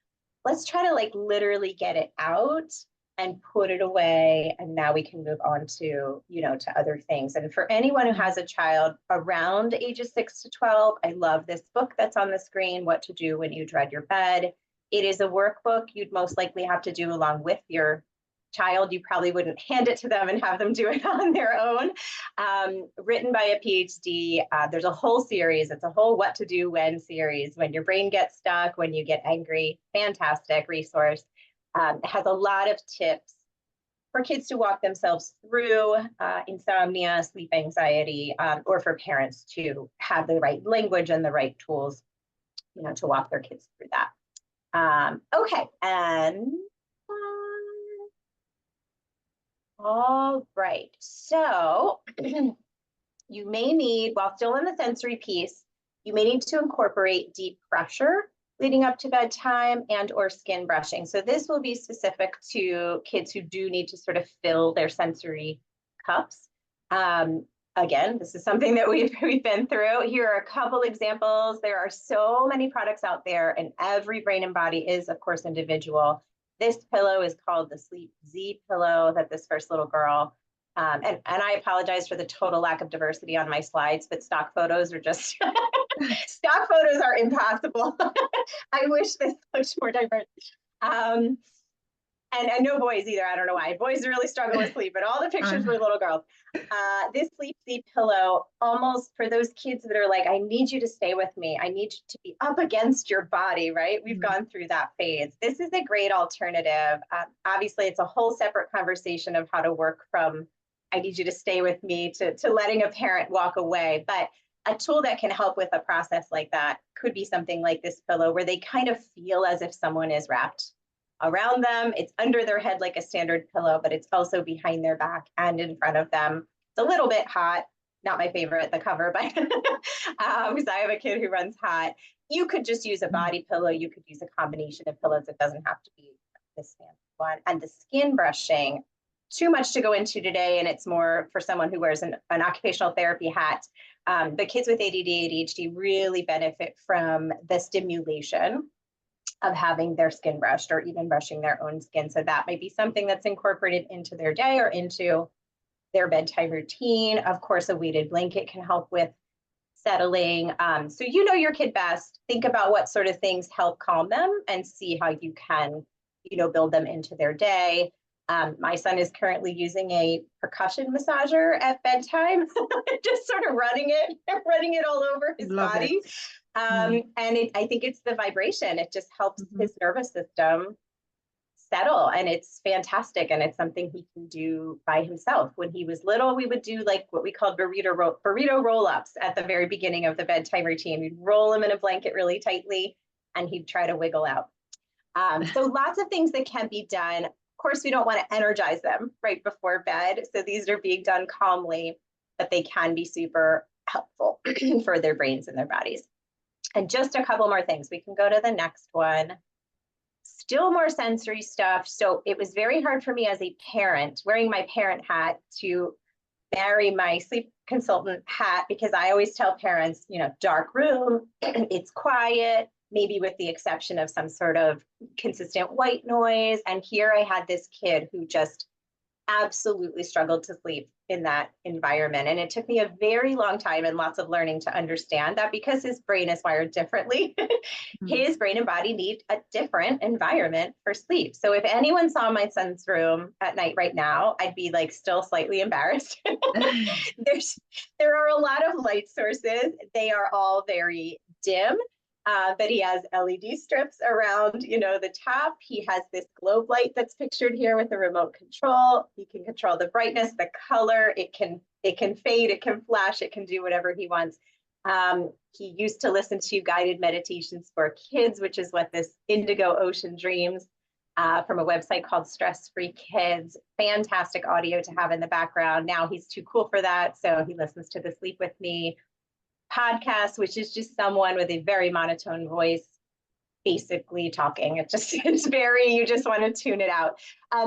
let's try to like literally get it out and put it away. And now we can move on to, to other things. And for anyone who has a child around ages 6 to 12, I love this book that's on the screen, What to Do When You Dread Your Bed. It is a workbook you'd most likely have to do along with your child. You probably wouldn't hand it to them and have them do it on their own. Written by a PhD. There's a whole series. It's a whole What to Do When series. When your brain gets stuck, when you get angry, fantastic resource. It has a lot of tips for kids to walk themselves through insomnia, sleep anxiety, or for parents to have the right language and the right tools, to walk their kids through that. Okay, and all right. So you may need, while still in the sensory piece, you may need to incorporate deep pressure leading up to bedtime and or skin brushing. So this will be specific to kids who do need to sort of fill their sensory cups. Again, this is something that we've been through. Here are a couple examples. There are so many products out there, and every brain and body is, of course, individual. This pillow is called the Sleep Z pillow that this first little girl, and I apologize for the total lack of diversity on my slides, but stock photos are just, stock photos are impossible. I wish this looked more diverse. And no boys either. I don't know why. Boys really struggle with sleep, but all the pictures were little girls. This Sleep Z pillow, almost for those kids that are like, I need you to stay with me. I need you to be up against your body, right? We've gone through that phase. This is a great alternative. Obviously, it's a whole separate conversation of how to work from, I need you to stay with me, to letting a parent walk away. But a tool that can help with a process like that could be something like this pillow, where they kind of feel as if someone is wrapped around them. It's under their head like a standard pillow, but it's also behind their back and in front of them. It's a little bit hot. Not my favorite, the cover, but because I have a kid who runs hot. You could just use a body pillow. You could use a combination of pillows. It doesn't have to be this fancy one. And the skin brushing, too much to go into today, and it's more for someone who wears an occupational therapy hat. But kids with ADD, ADHD really benefit from the stimulation of having their skin brushed, or even brushing their own skin. So that might be something that's incorporated into their day or into their bedtime routine. Of course, a weighted blanket can help with settling. So your kid best. Think about what sort of things help calm them and see how you can, build them into their day. My son is currently using a percussion massager at bedtime, just sort of running it all over his body. And I think it's the vibration. It just helps his nervous system settle, and it's fantastic. And it's something he can do by himself. When he was little, we would do like what we called burrito roll-ups at the very beginning of the bedtime routine. We'd roll him in a blanket really tightly, and he'd try to wiggle out. So lots of things that can be done. Of course, we don't want to energize them right before bed. So these are being done calmly, but they can be super helpful for their brains and their bodies. And just a couple more things. We can go to the next one. Still more sensory stuff. So it was very hard for me as a parent, wearing my parent hat, to marry my sleep consultant hat, because I always tell parents, dark room, it's quiet, maybe with the exception of some sort of consistent white noise. And here I had this kid who just absolutely struggled to sleep in that environment. And it took me a very long time and lots of learning to understand that because his brain is wired differently, Mm. his brain and body need a different environment for sleep. So if anyone saw my son's room at night right now, I'd be like still slightly embarrassed. There's there are a lot of light sources. They are all very dim. But he has LED strips around, the top. He has this globe light that's pictured here with the remote control. He can control the brightness, the color. It can fade, it can flash, it can do whatever he wants. He used to listen to guided meditations for kids, which is what this Indigo Ocean Dreams from a website called Stress Free Kids. Fantastic audio to have in the background. Now he's too cool for that, so he listens to the Sleep With Me podcast, which is just someone with a very monotone voice basically talking. It's very, you just want to tune it out.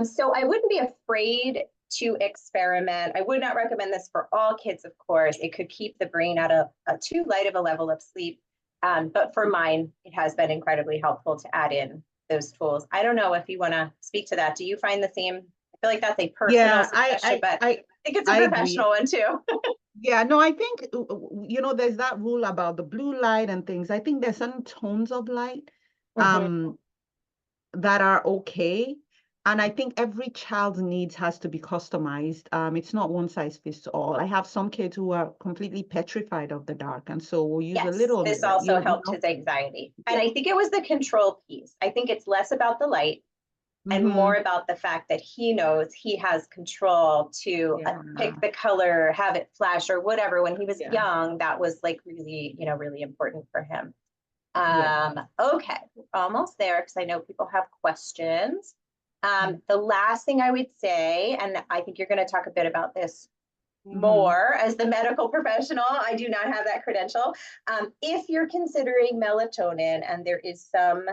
So I wouldn't be afraid to experiment. I would not recommend this for all kids, of course. It could keep the brain at a too light of a level of sleep. But for mine, it has been incredibly helpful to add in those tools. I don't know if you want to speak to that. Do you find the same? I feel like that's a personal Yeah, suggestion, but I think it's a I agree. professional one too. Yeah, no, I think, there's that rule about the blue light and things. I think there's certain tones of light Mhm. um, that are okay. And I think every child's needs has to be customized. It's not one size fits all. I have some kids who are completely petrified of the dark, and so we'll use a Yes, little this light, also helped his anxiety. And Yeah. I think it was the control piece. I think it's less about the light and more Hmm. about the fact that he knows he has control to Yeah. pick the color, have it flash or whatever. When he was Yeah. young, that was like really, really important for him. Yeah. Okay, almost there because I know people have questions. Mm-hmm. The last thing I would say, and I think you're going to talk a bit about this Mm-hmm. more as the medical professional. I do not have that credential. If you're considering melatonin, and there is some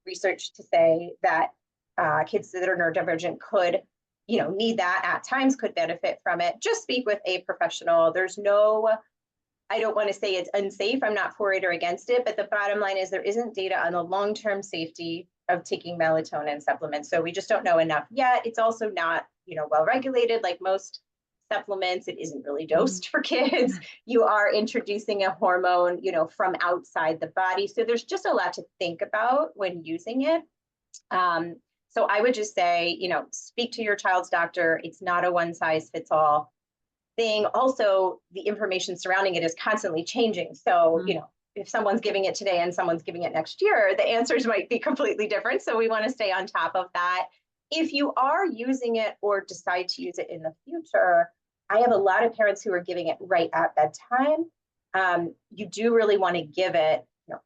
research to say that kids that are neurodivergent could, need that at times, could benefit from it, just speak with a professional. There's no, I don't want to say it's unsafe. I'm not for it or against it, but the bottom line is there isn't data on the long-term safety of taking melatonin supplements. So we just don't know enough yet. It's also not, well regulated like most supplements. It isn't really dosed for kids. You are introducing a hormone, from outside the body. So there's just a lot to think about when using it. So I would just say, speak to your child's doctor. It's not a one size fits all thing. Also, the information surrounding it is constantly changing. So, if someone's giving it today and someone's giving it next year, the answers might be completely different. So we want to stay on top of that. If you are using it or decide to use it in the future, I have a lot of parents who are giving it right at bedtime. You do really want to give it,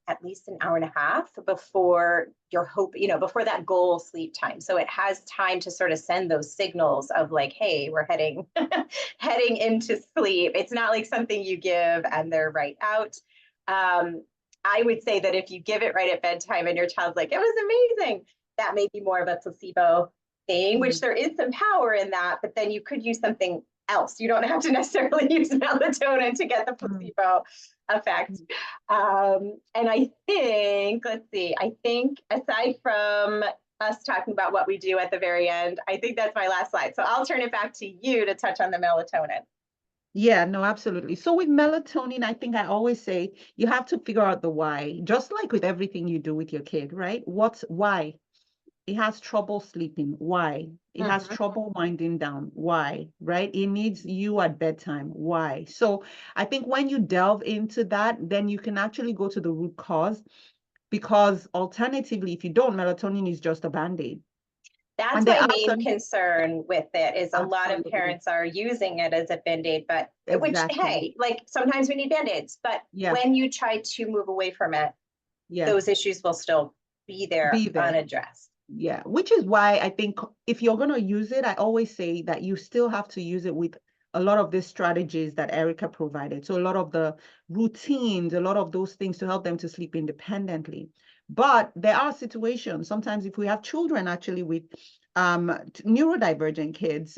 at least an hour and a half before your hope, before that goal sleep time. So it has time to sort of send those signals of like, hey, we're heading heading into sleep. It's not like something you give and they're right out. I would say that if you give it right at bedtime and your child's like, it was amazing, that may be more of a placebo thing, which there is some power in that, but then you could use something else. You don't have to necessarily use melatonin to get the placebo effect. And I think, let's see, I think aside from us talking about what we do at the very end, I think that's my last slide. So I'll turn it back to you to touch on the melatonin. Yeah, no, absolutely. So with melatonin, I think I always say you have to figure out the why, just like with everything you do with your kid, right? What's why? It has trouble sleeping. Why? It has Mhm. trouble winding down. Why? Right? It needs you at bedtime. Why? So I think when you delve into that, then you can actually go to the root cause, because alternatively, if you don't, melatonin is just a band-aid. That's And there my are main some, concern with it is a lot of absolutely, parents are using it as a band-aid, but which, exactly. hey, like sometimes we need band-aids, but Yeah, when you try to move away from it, yeah, those issues will still be there be there. unaddressed. Yeah, which is why I think if you're going to use it, I always say that you still have to use it with a lot of the strategies that Erica provided. So a lot of the routines, a lot of those things to help them to sleep independently. But there are situations, sometimes if we have children actually with neurodivergent kids,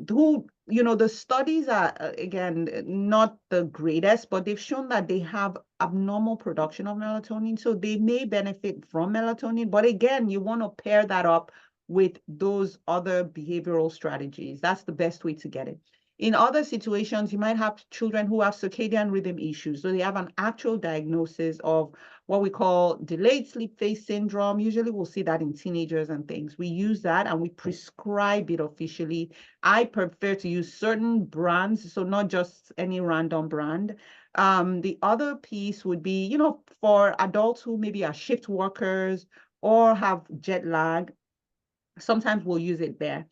who, the studies are, again, not the greatest, but they've shown that they have abnormal production of melatonin. So they may benefit from melatonin. But again, you want to pair that up with those other behavioral strategies. That's the best way to get it. In other situations, you might have children who have circadian rhythm issues. So they have an actual diagnosis of what we call delayed sleep phase syndrome. Usually we'll see that in teenagers and things. We use that and we prescribe it officially. I prefer to use certain brands, so not just any random brand. The other piece would be, for adults who maybe are shift workers or have jet lag, sometimes we'll use it there.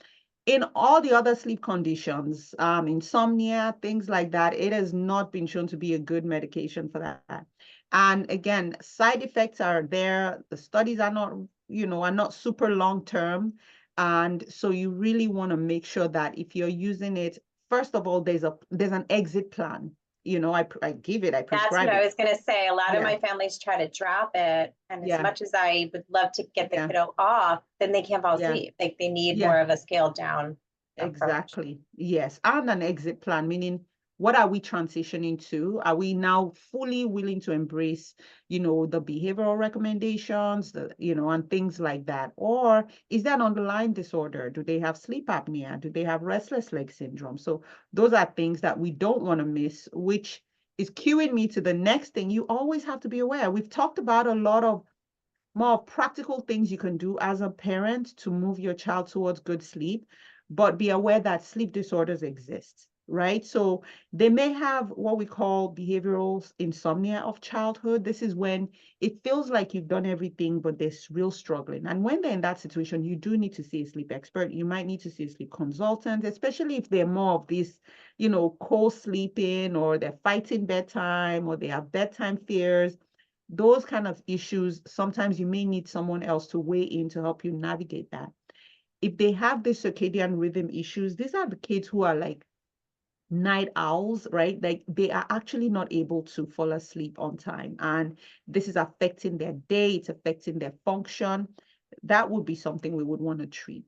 In all the other sleep conditions, insomnia, things like that, it has not been shown to be a good medication for that. And again, side effects are there. The studies are not super long term. And so you really want to make sure that if you're using it, first of all, there's an exit plan. I give it, I That's what prescribe I it. was going to say. A lot of Yeah, my families try to drop it. And as yeah, much as I would love to get the yeah, kiddo off, then they can't fall yeah, asleep. Like they need yeah. more of a scaled down approach. Exactly. Yes. And an exit plan, meaning what are we transitioning to? Are we now fully willing to embrace, the behavioral recommendations, and things like that? Or is there an underlying disorder? Do they have sleep apnea? Do they have restless leg syndrome? So those are things that we don't want to miss, which is cueing me to the next thing. You always have to be aware. We've talked about a lot of more practical things you can do as a parent to move your child towards good sleep, but be aware that sleep disorders exist, right? So they may have what we call behavioral insomnia of childhood. This is when it feels like you've done everything, but there's real struggling. And when they're in that situation, you do need to see a sleep expert. You might need to see a sleep consultant, especially if they're more of this, co-sleeping, or they're fighting bedtime, or they have bedtime fears. Those kind of issues, sometimes you may need someone else to weigh in to help you navigate that. If they have the circadian rhythm issues, these are the kids who are like night owls, right? Like they are actually not able to fall asleep on time. And this is affecting their day, it's affecting their function. That would be something we would want to treat.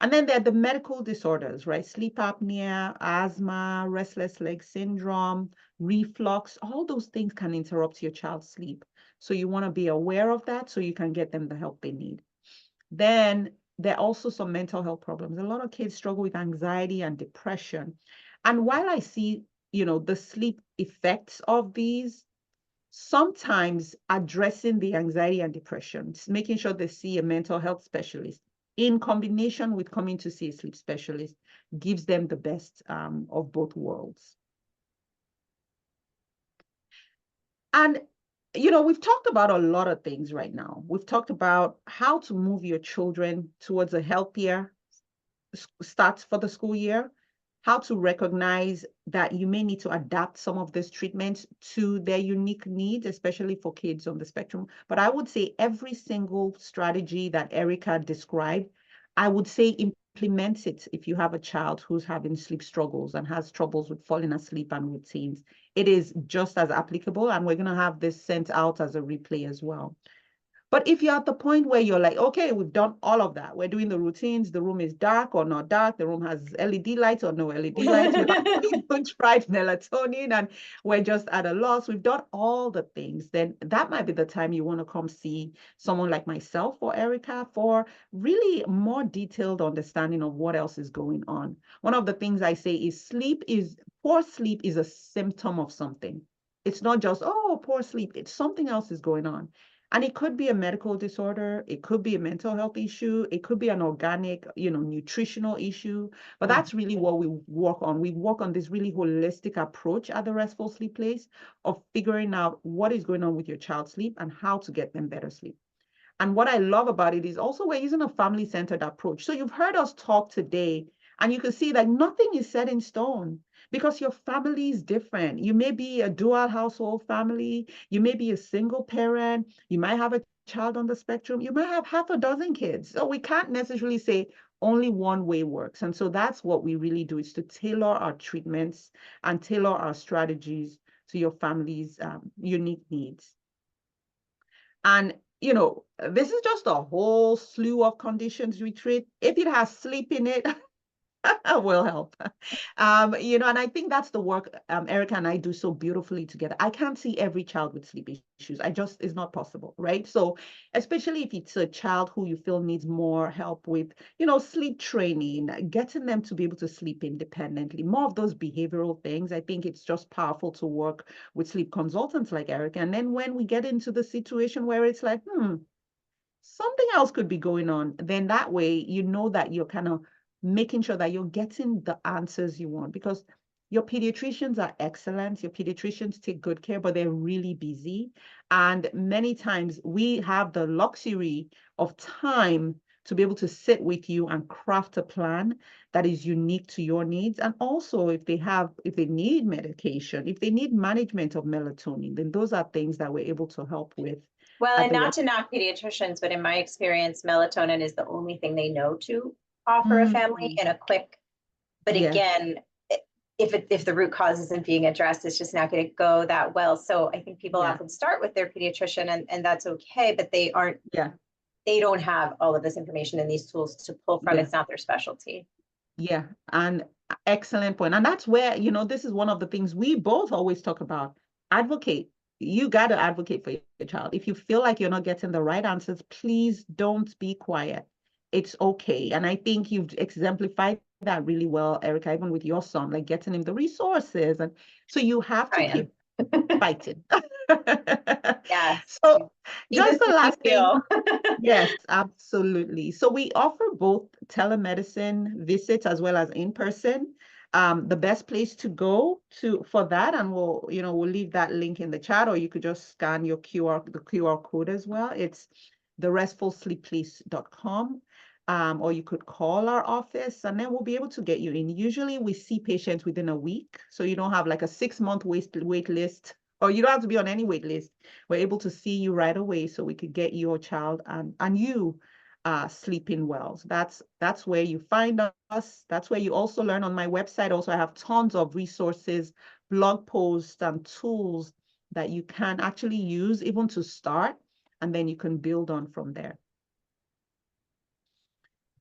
And then there are the medical disorders, right? Sleep apnea, asthma, restless leg syndrome, reflux, all those things can interrupt your child's sleep. So you want to be aware of that so you can get them the help they need. Then there are also some mental health problems. A lot of kids struggle with anxiety and depression. And while I see, the sleep effects of these, sometimes addressing the anxiety and depression, making sure they see a mental health specialist in combination with coming to see a sleep specialist, gives them the best of both worlds. And, we've talked about a lot of things right now. We've talked about how to move your children towards a healthier start for the school year, how to recognize that you may need to adapt some of these treatments to their unique needs, especially for kids on the spectrum. But I would say every single strategy that Erica described, I would say implement it if you have a child who's having sleep struggles and has troubles with falling asleep and routines. It is just as applicable, and we're going to have this sent out as a replay as well. But if you're at the point where you're like, okay, we've done all of that. We're doing the routines. The room is dark or not dark. The room has LED lights or no LED lights. We've actually even tried melatonin and we're just at a loss. We've done all the things. Then that might be the time you want to come see someone like myself or Erica for really more detailed understanding of what else is going on. One of the things I say is poor sleep is a symptom of something. It's not just, oh, poor sleep. It's something else is going on. And it could be a medical disorder, it could be a mental health issue, it could be an organic, nutritional issue. But that's really what we work on. We work on this really holistic approach at the Restful Sleep Place of figuring out what is going on with your child's sleep and how to get them better sleep. And what I love about it is also we're using a family-centered approach. So you've heard us talk today, and you can see that nothing is set in stone because your family is different. You may be a dual household family, you may be a single parent, you might have a child on the spectrum, you might have half a dozen kids. So we can't necessarily say only one way works. And so that's what we really do, is to tailor our treatments and tailor our strategies to your family's unique needs. And, this is just a whole slew of conditions we treat. If it has sleep in it, will help. And I think that's the work Erica and I do so beautifully together. I can't see every child with sleep issues. It's not possible, right? So, especially if it's a child who you feel needs more help with, sleep training, getting them to be able to sleep independently, more of those behavioral things. I think it's just powerful to work with sleep consultants like Erica. And then when we get into the situation where it's like, something else could be going on, then that way you know that you're kind of making sure that you're getting the answers you want, because your pediatricians are excellent. Your pediatricians take good care, but they're really busy. And many times we have the luxury of time to be able to sit with you and craft a plan that is unique to your needs. And also if they need medication, if they need management of melatonin, then those are things that we're able to help with Well, at and the not right. to knock pediatricians, but in my experience, melatonin is the only thing they know to offer a family Mm, in a quick. But yeah, again, if the root cause isn't being addressed, it's just not going to go that well. So I think people yeah, often start with their pediatrician, and that's okay, but yeah, they don't have all of this information and these tools to pull from. yeah, It's not their specialty. yeah. And excellent point. And that's where, this is one of the things we both always talk about. Advocate. You got to advocate for your child. If you feel like you're not getting the right answers, please don't be quiet. It's okay. And I think you've exemplified that really well, Erica, even with your son, like getting him the resources. And so you have to Trying. keep fighting. Yes. So Keep just us the if you last thing. feel. Yes, absolutely. So we offer both telemedicine visits as well as in person. The best place to go to for that, and we'll leave that link in the chat, or you could just scan the QR code as well. It's therestfulsleepplace.com. Or you could call our office and then we'll be able to get you in. Usually we see patients within a week, so you don't have like a 6-month wait list, or you don't have to be on any wait list. We're able to see you right away so we could get your child and you sleeping well. So that's where you find us. That's where you also learn on my website. Also, I have tons of resources, blog posts, and tools that you can actually use even to start, and then you can build on from there.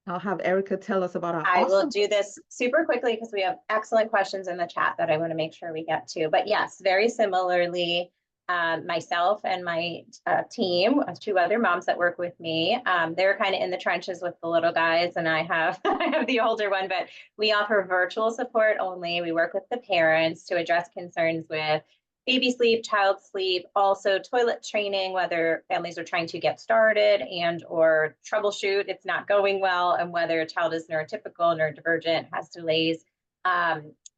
I'll have Erica tell us about our I will awesome. do this super quickly because we have excellent questions in the chat that I want to make sure we get to. But yes, very similarly, myself and my team, two other moms that work with me, they're kind of in the trenches with the little guys, and I have I have the older one. But we offer virtual support only. We work with the parents to address concerns with baby sleep, child sleep, also toilet training, whether families are trying to get started and or troubleshoot, it's not going well, and whether a child is neurotypical, neurodivergent, has delays.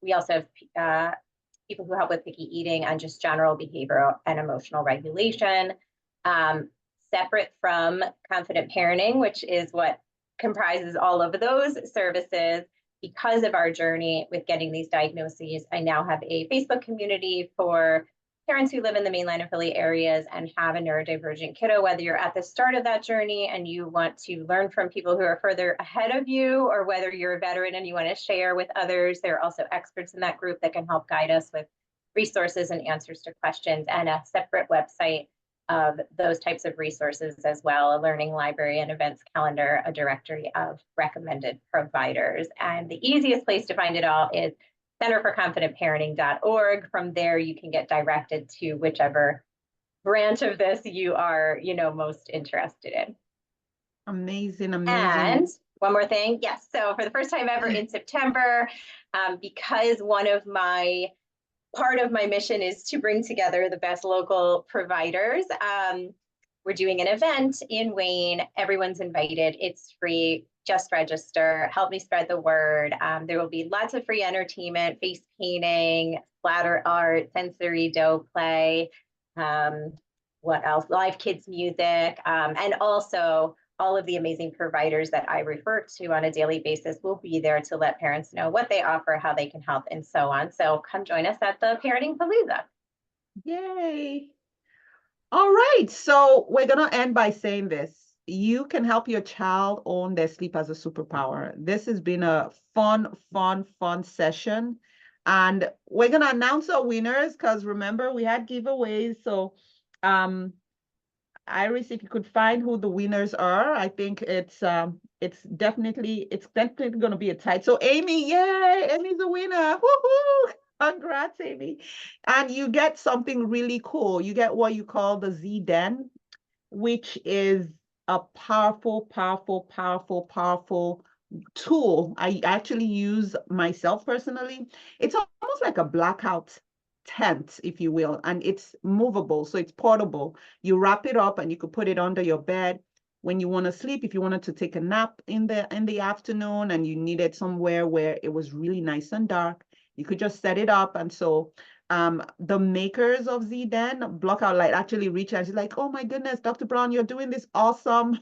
We also have people who help with picky eating and just general behavioral and emotional regulation. Separate from confident parenting, which is what comprises all of those services, because of our journey with getting these diagnoses, I now have a Facebook community for parents who live in the mainland and Philly areas and have a neurodivergent kiddo, whether you're at the start of that journey and you want to learn from people who are further ahead of you, or whether you're a veteran and you want to share with others. There are also experts in that group that can help guide us with resources and answers to questions, and a separate website of those types of resources as well, a learning library, an events calendar, a directory of recommended providers. And the easiest place to find it all is centerforconfidentparenting.org. From there, you can get directed to whichever branch of this you are, most interested in. Amazing, amazing. And one more thing. Yes. So for the first time ever in September, because part of my mission is to bring together the best local providers. We're doing an event in Wayne. Everyone's invited. It's free. Just register. Help me spread the word. There will be lots of free entertainment, face painting, splatter art, sensory dough play. What else? Live kids music. And also all of the amazing providers that I refer to on a daily basis will be there to let parents know what they offer, how they can help, and so on. So come join us at the Parenting Palooza. Yay. All right, so we're going to end by saying this. You can help your child own their sleep as a superpower. This has been a fun, fun, fun session. And we're going to announce our winners because remember, we had giveaways. So Iris, if you could find who the winners are, I think it's definitely going to be a tight. So Amy, yay, Amy's a winner. Woohoo! Congrats, Amy. And you get something really cool. You get what you call the Z Den, which is a powerful, powerful, powerful, powerful tool I actually use myself personally. It's almost like a blackout tent, if you will, and it's movable, so it's portable. You wrap it up and you could put it under your bed when you want to sleep. If you wanted to take a nap in the afternoon and you needed somewhere where it was really nice and dark, you could just set it up. And so the makers of Zden, Blockout Light, actually reached out. She's like, oh my goodness, Dr. Brown, you're doing this awesome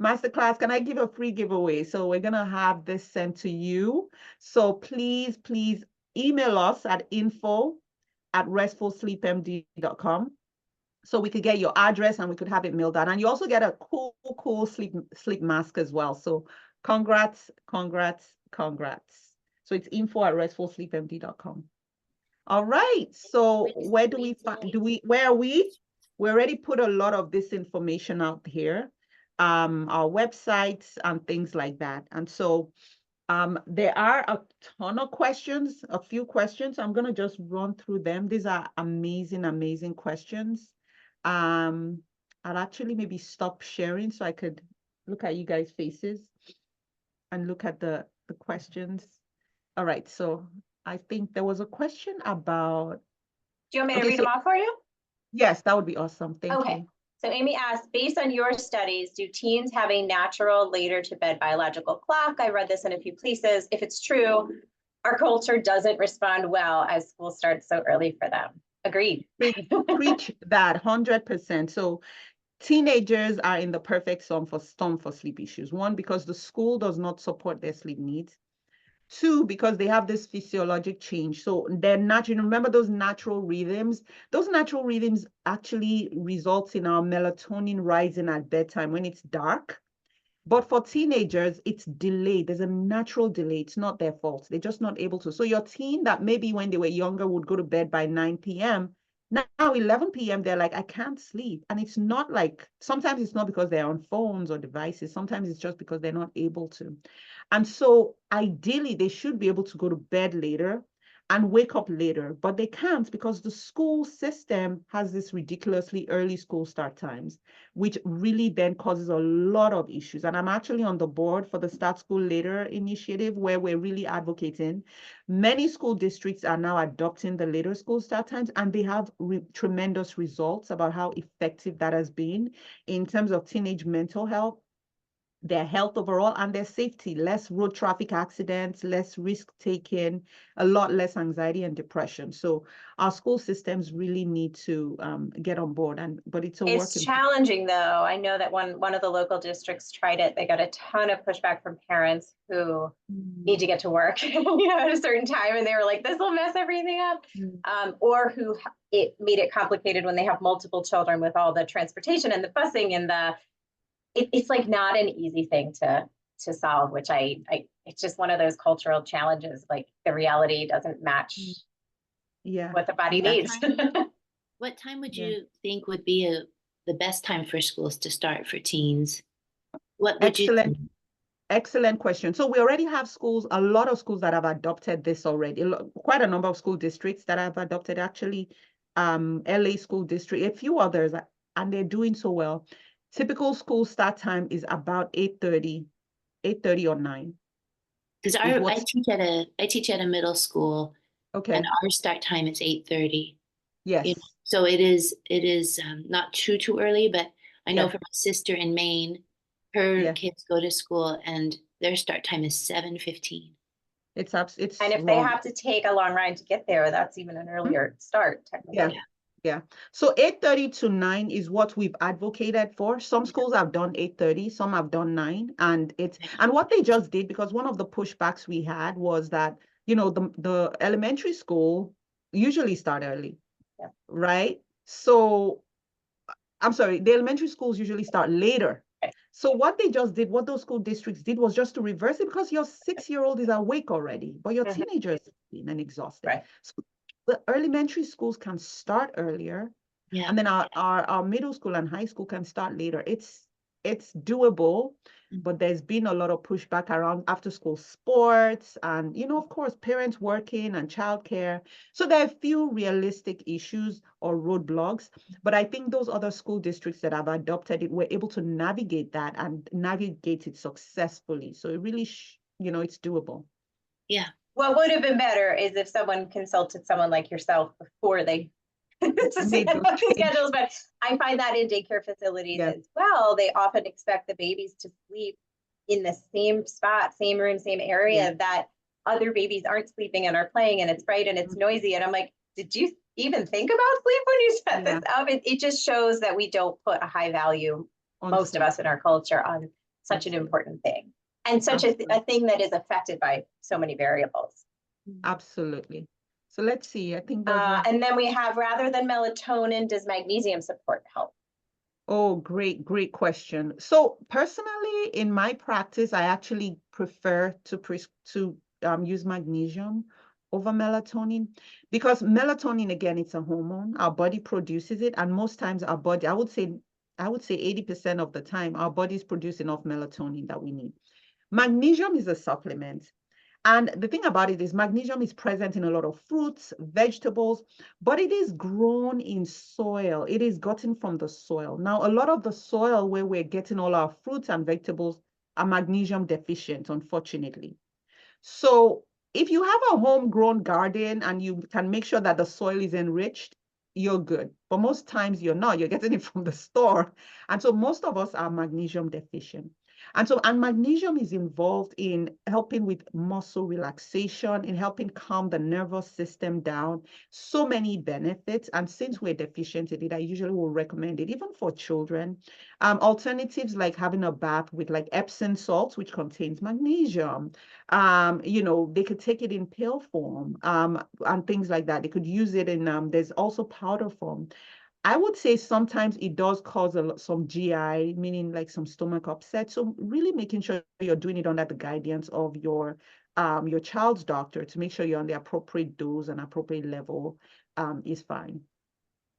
masterclass. Can I give a free giveaway? So we're gonna have this sent to you. So please, please email us at info@restfulsleepmd.com so we could get your address and we could have it mailed out. And you also get a cool sleep mask as well. So congrats, congrats, congrats. So it's info@restfulsleepmd.com. All right. So where do we find, where are we? We already put a lot of this information out here, our websites and things like that. And so there are a ton of questions, a few questions. I'm going to just run through them. These are amazing, amazing questions. I'll actually maybe stop sharing so I could look at you guys' faces and look at the questions. All right. So I think there was a question about, Do you want me to okay, read so them off for you? yes, that would be awesome. Thank Okay. you. So Amy asked, based on your studies, do teens have a natural later to bed biological clock? I read this in a few places. If it's true, our culture doesn't respond well as school starts so early for them. Agreed. Preach that 100%. So teenagers are in the perfect storm for sleep issues. One, because the school does not support their sleep needs. Two, because they have this physiologic change. So they're natural. Remember those natural rhythms? Those natural rhythms actually results in our melatonin rising at bedtime when it's dark. But for teenagers, it's delayed. There's a natural delay. It's not their fault. They're just not able to. So your teen that maybe when they were younger would go to bed by 9 p.m., now 11 p.m., they're like, I can't sleep. And it's not like, sometimes it's not because they're on phones or devices. Sometimes it's just because they're not able to. And so ideally, they should be able to go to bed later and wake up later, but they can't because the school system has this ridiculously early school start times, which really then causes a lot of issues. And I'm actually on the board for the Start School Later initiative, where we're really advocating. Many school districts are now adopting the later school start times, and they have tremendous results about how effective that has been in terms of teenage mental health, their health overall, and their safety. Less road traffic accidents, less risk taking, a lot less anxiety and depression. So our school systems really need to get on board, but it's a work It's in challenging though. I know that one of the local districts tried it. They got a ton of pushback from parents who need to get to work, at a certain time, and they were like, "This will mess everything up," or who it made it complicated when they have multiple children with all the transportation and the busing and it's like not an easy thing to solve. Which I it's just one of those cultural challenges. Like the reality doesn't match Yeah. what the body Yeah. needs. What time would Yeah. you think would be the best time for schools to start for teens? What would you Excellent. think? Excellent question. So we already have schools, a lot of schools that have adopted this already. Quite a number of school districts that have adopted actually, LA school district, a few others, and they're doing so well. Typical school start time is about 8:30 or 9 Because is I what's teach at a middle school, and okay. our start time is 8:30. Yes. So it is not too early, but I know Yeah. for my sister in Maine, her Yeah. kids go to school and their start time is 7:15. It's And if they wrong. have to take a long ride to get there, that's even an earlier start, technically. Yeah. Yeah. So 8:30 to 9 is what we've advocated for. Some schools have done 8:30, some have done 9. And what they just did, because one of the pushbacks we had was that, the elementary school usually start early, Yeah. right? So I'm sorry, the elementary schools usually start later. Right. So what they just did, what those school districts did was just to reverse it, because your 6-year-old is awake already, but your teenager is and exhausted. Right. So the elementary schools can start earlier Yeah. And then our middle school and high school can start later. It's doable, but there's been a lot of pushback around after school sports and, of course, parents working and childcare. So there are a few realistic issues or roadblocks, but I think those other school districts that have adopted it were able to navigate that and navigate it successfully. So it really, it's doable. Yeah. What would have been better is if someone consulted someone like yourself before they Made those the changes. schedules, but I find that in daycare facilities Yeah. as well, they often expect the babies to sleep in the same spot, same room, same area that other babies aren't sleeping and are playing, and it's bright and it's noisy. And I'm like, did you even think about sleep when you set this up? It just shows that we don't put a high value, most of us in our culture, on such an important thing. And such a thing that is affected by so many variables. Absolutely. So let's see. I think and then we have, rather than melatonin, does magnesium support help? Oh, great question. So personally, in my practice, I actually prefer to use magnesium over melatonin, because melatonin, again, it's a hormone. Our body produces it, and most times our body, I would say 80% of the time, our bodies produce enough melatonin that we need. Magnesium is a supplement. And the thing about it is magnesium is present in a lot of fruits, vegetables, but it is grown in soil. It is gotten from the soil. Now, a lot of the soil where we're getting all our fruits and vegetables are magnesium deficient, unfortunately. So if you have a homegrown garden and you can make sure that the soil is enriched, you're good. But most times you're not. You're getting it from the store. And so most of us are magnesium deficient. And magnesium is involved in helping with muscle relaxation, in helping calm the nervous system down. So many benefits. And since we're deficient in it, I usually will recommend it, even for children. Alternatives like having a bath with like Epsom salts, which contains magnesium. They could take it in pill form, and things like that. They could use it in, there's also powder form. I would say sometimes it does cause some GI, meaning like some stomach upset. So really making sure you're doing it under the guidance of your child's doctor to make sure you're on the appropriate dose and appropriate level is fine.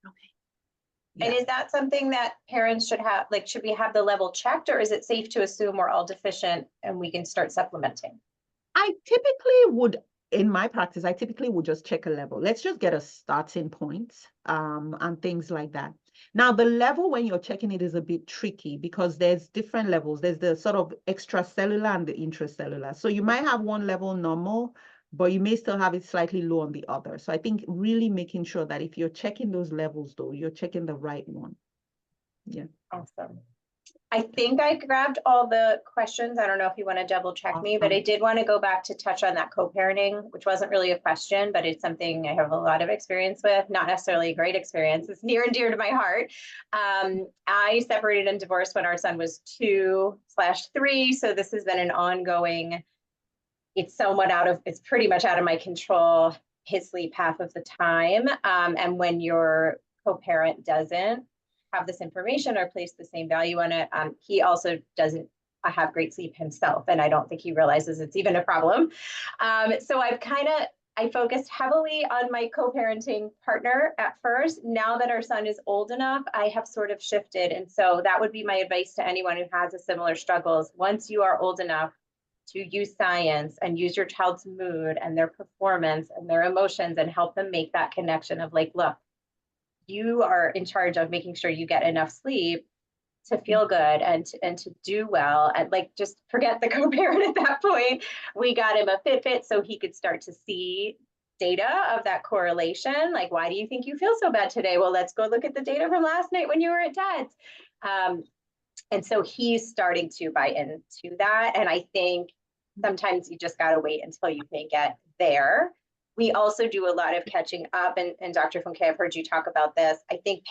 Okay. And is that something that parents should have, like, should we have the level checked, or is it safe to assume we're all deficient and we can start supplementing? In my practice, I typically would just check a level. Let's just get a starting point, and things like that. Now, the level when you're checking it is a bit tricky because there's different levels. There's the sort of extracellular and the intracellular. So you might have one level normal, but you may still have it slightly low on the other. So I think really making sure that if you're checking those levels, though, you're checking the right one. Yeah. Awesome. I think I grabbed all the questions. I don't know if you want to double check me, but I did want to go back to touch on that co-parenting, which wasn't really a question, but it's something I have a lot of experience with, not necessarily a great experience. It's near and dear to my heart. I separated and divorced when our son was 2/3. So this has been an ongoing, it's pretty much out of my control, his sleep half of the time. And when your co-parent doesn't have this information or place the same value on it, he also doesn't have great sleep himself, and I don't think he realizes it's even a problem. So I focused heavily on my co-parenting partner at first. Now that our son is old enough, I have sort of shifted, and so that would be my advice to anyone who has a similar struggles. Once you are old enough to use science and use your child's mood and their performance and their emotions and help them make that connection of like, look, you are in charge of making sure you get enough sleep to feel good and to do well, and like just forget the co-parent at that point. We got him a Fitbit so he could start to see data of that correlation. Like, why do you think you feel so bad today? Well, let's go look at the data from last night when you were at dad's. And so he's starting to buy into that. And I think sometimes you just got to wait until you can get there. We also do a lot of catching up, and Dr. Funke, I've heard you talk about this. I think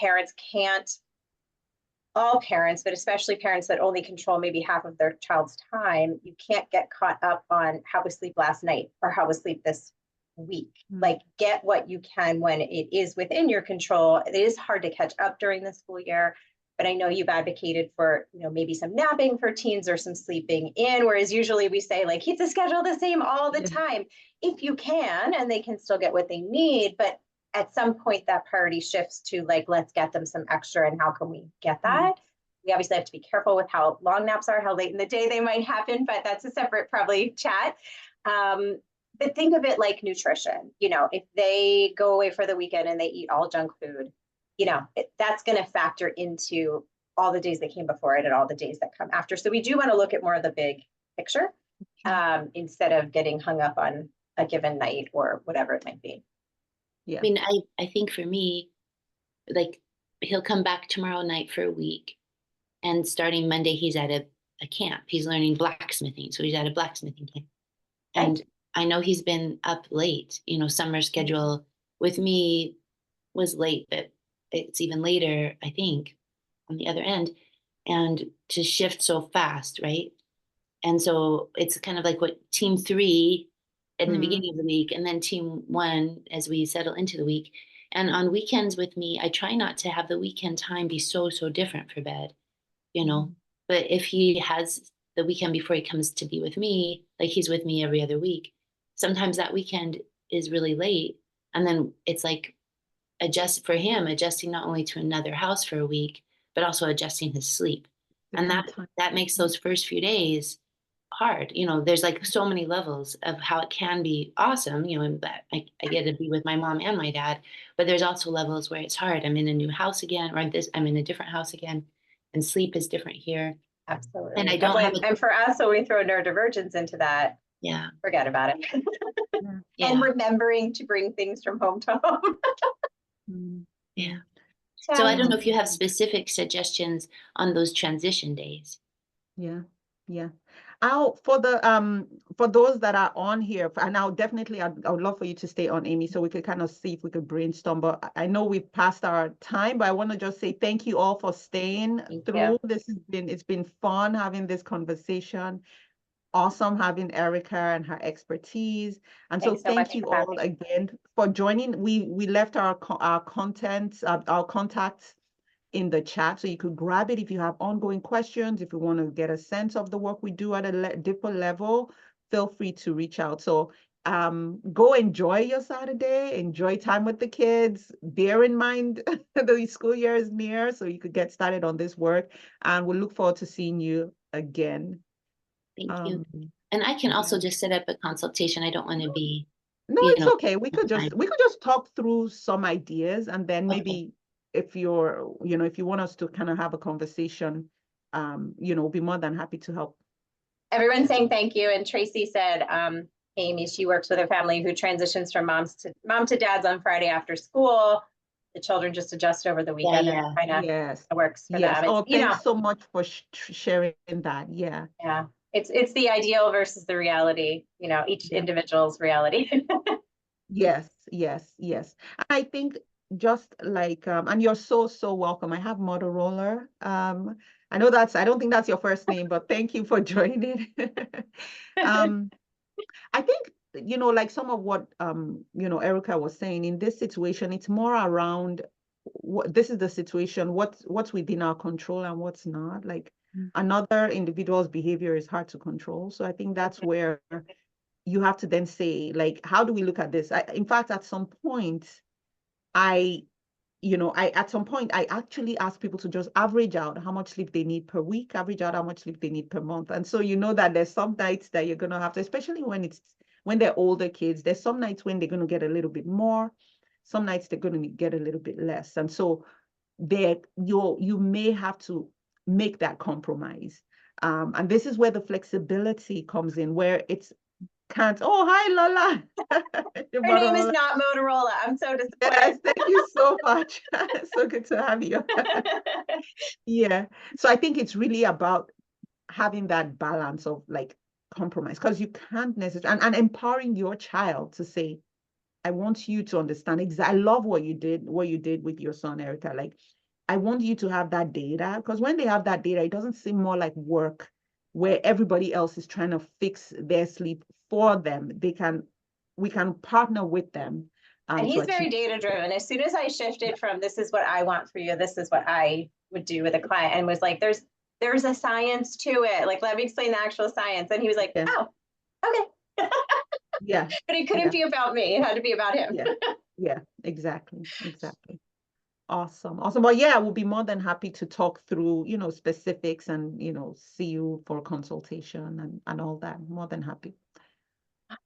all parents, but especially parents that only control maybe half of their child's time, you can't get caught up on how was sleep last night or how was sleep this week. Like, get what you can when it is within your control. It is hard to catch up during the school year, but I know you've advocated for, maybe some napping for teens or some sleeping in, whereas usually we say like, keep the schedule the same all the time if you can, and they can still get what they need. But at some point that priority shifts to like, let's get them some extra and how can we get that? We obviously have to be careful with how long naps are, how late in the day they might happen, but that's a separate probably chat. But think of it like nutrition. You know, if they go away for the weekend and they eat all junk food, you know, that's going to factor into all the days that came before it and all the days that come after. So we do want to look at more of the big picture instead of getting hung up on a given night or whatever it might be. Yeah. I mean, I think for me, like he'll come back tomorrow night for a week. And starting Monday, he's at a camp. He's learning blacksmithing. So he's at a blacksmithing camp. And I know he's been up late. You know, summer schedule with me was late, but it's even later, I think, on the other end. And to shift so fast, right? And so it's kind of like what team 3 in the beginning of the week, and then team 1 as we settle into the week. And on weekends with me, I try not to have the weekend time be so different for bed, you know. But if he has the weekend before he comes to be with me, like he's with me every other week, sometimes that weekend is really late. And then it's like adjusting not only to another house for a week, but also adjusting his sleep. And that makes those first few days hard. You know, there's like so many levels of how it can be awesome, you know, and that I get to be with my mom and my dad, but there's also levels where it's hard. I'm in a new house again, or I'm in a different house again, and sleep is different here. Absolutely. And I don't have and for us, when we throw neurodivergence into that, forget about it. And remembering to bring things from home to home. Yeah. So I don't know if you have specific suggestions on those transition days. Yeah. For those that are on here, and I would love for you to stay on, Amy, so we could kind of see if we could brainstorm. But I know we've passed our time, but I want to just say thank you all for staying through. It's been fun having this conversation. Awesome having Erica and her expertise. And so thank you all again for joining. We left our content, our contacts in the chat, so you could grab it if you have ongoing questions. If you want to get a sense of the work we do at a deeper level, feel free to reach out. So go enjoy your Saturday, enjoy time with the kids. Bear in mind the school year is near, so you could get started on this work. And we'll look forward to seeing you again. Thank you. And I can also just set up a consultation. I don't want to be. No, it's okay. We could just talk through some ideas, and then maybe if you want us to kind of have a conversation, we'll be more than happy to help. Everyone's saying thank you. And Tracy said, Amy, she works with a family who transitions from mom to dads on Friday after school. The children just adjust over the weekend. And kind of works for them. Oh, thanks so much for sharing that. Yeah. It's the ideal versus the reality, you know, each individual's reality. Yes. I think just like, and you're so welcome. I have Motorola. I don't think that's your first name, but thank you for joining. I think, like some of what, Erica was saying, in this situation, it's more around this is the situation, what's within our control and what's not. Like another individual's behavior is hard to control. So I think that's where you have to then say, like, how do we look at this? In fact, at some point, I actually ask people to just average out how much sleep they need per week, average out how much sleep they need per month. And so that there's some nights that you're going to have to, especially when they're older kids, there's some nights when they're going to get a little bit more, some nights they're going to get a little bit less. And so you may have to make that compromise. And this is where the flexibility comes in, where it's oh, hi, Lola. Her name is not Motorola. I'm so disappointed. Yes, thank you so much. So good to have you. Yeah. So I think it's really about having that balance of like compromise, because you can't necessarily, and empowering your child to say, I want you to understand exactly. I love what you did with your son, Erica. Like, I want you to have that data, because when they have that data, it doesn't seem more like work where everybody else is trying to fix their sleep for them. We can partner with them. And he's very data driven. As soon as I shifted from this is what I want for you, this is what I would do with a client, and was like, there's a science to it. Like, let me explain the actual science. And he was like, oh, okay. Yeah. But it couldn't be about me. It had to be about him. Yeah, exactly. Exactly. Awesome. Awesome. Well, yeah, we'll be more than happy to talk through, specifics and, see you for consultation and all that. More than happy.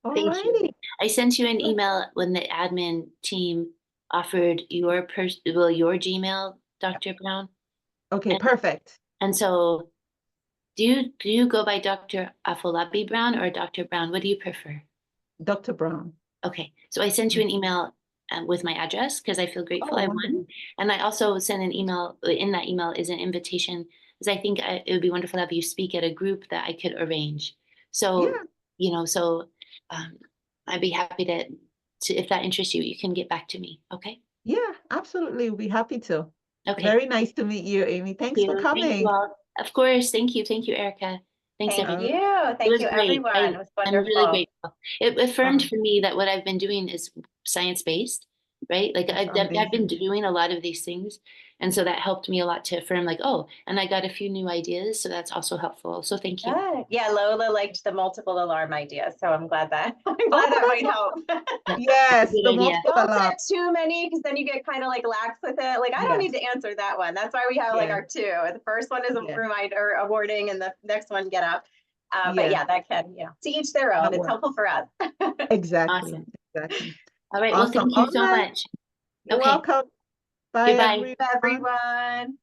All Thank you. righty. I sent you an email when the admin team offered your your Gmail, Dr. Brown. Okay, And, perfect. and so do you go by Dr. Afolabi Brown or Dr. Brown? What do you prefer? Dr. Brown. Okay, so I sent you an email with my address because I feel grateful Oh, I wonderful. won. And I also sent an email. In that email is an invitation because I think it would be wonderful to have you speak at a group that I could arrange. So, Yeah, so um, I'd be happy to, if that interests you, you can get back to me. Okay? yeah, absolutely. We'll be happy to. Okay. Very nice to meet you, Amy. Thank Thanks for you. Thank you coming. all. Of course. Thank you. Thank you, Erica. Thanks, Thank everyone. Uh, you. It Thank was you, great. everyone. It was I'm really wonderful. grateful. It affirmed um, for me that what I've been doing is science-based, right? Like that's I've been amazing. doing a lot of these things. And so that helped me a lot to affirm like, oh, and I got a few new ideas. So that's also helpful. So thank you. Good. Yeah, Lola liked the multiple alarm idea, so I'm glad that Oh, that that's might help. Yeah, yes, good the idea. multiple Don't alarm. set too many because then you get kind of like lax with it. Like, I don't Yes, need to answer that one. That's why we have like yeah, our two. The first one is a yeah, reminder, a warning, and the next one, get up. But yeah. yeah, that can, to each their own. That It's works. helpful for us. Exactly. Awesome. Exactly. All right. Well, Awesome. thank you All so right. much. You're Okay. welcome. Bye, Goodbye. everyone. Everyone.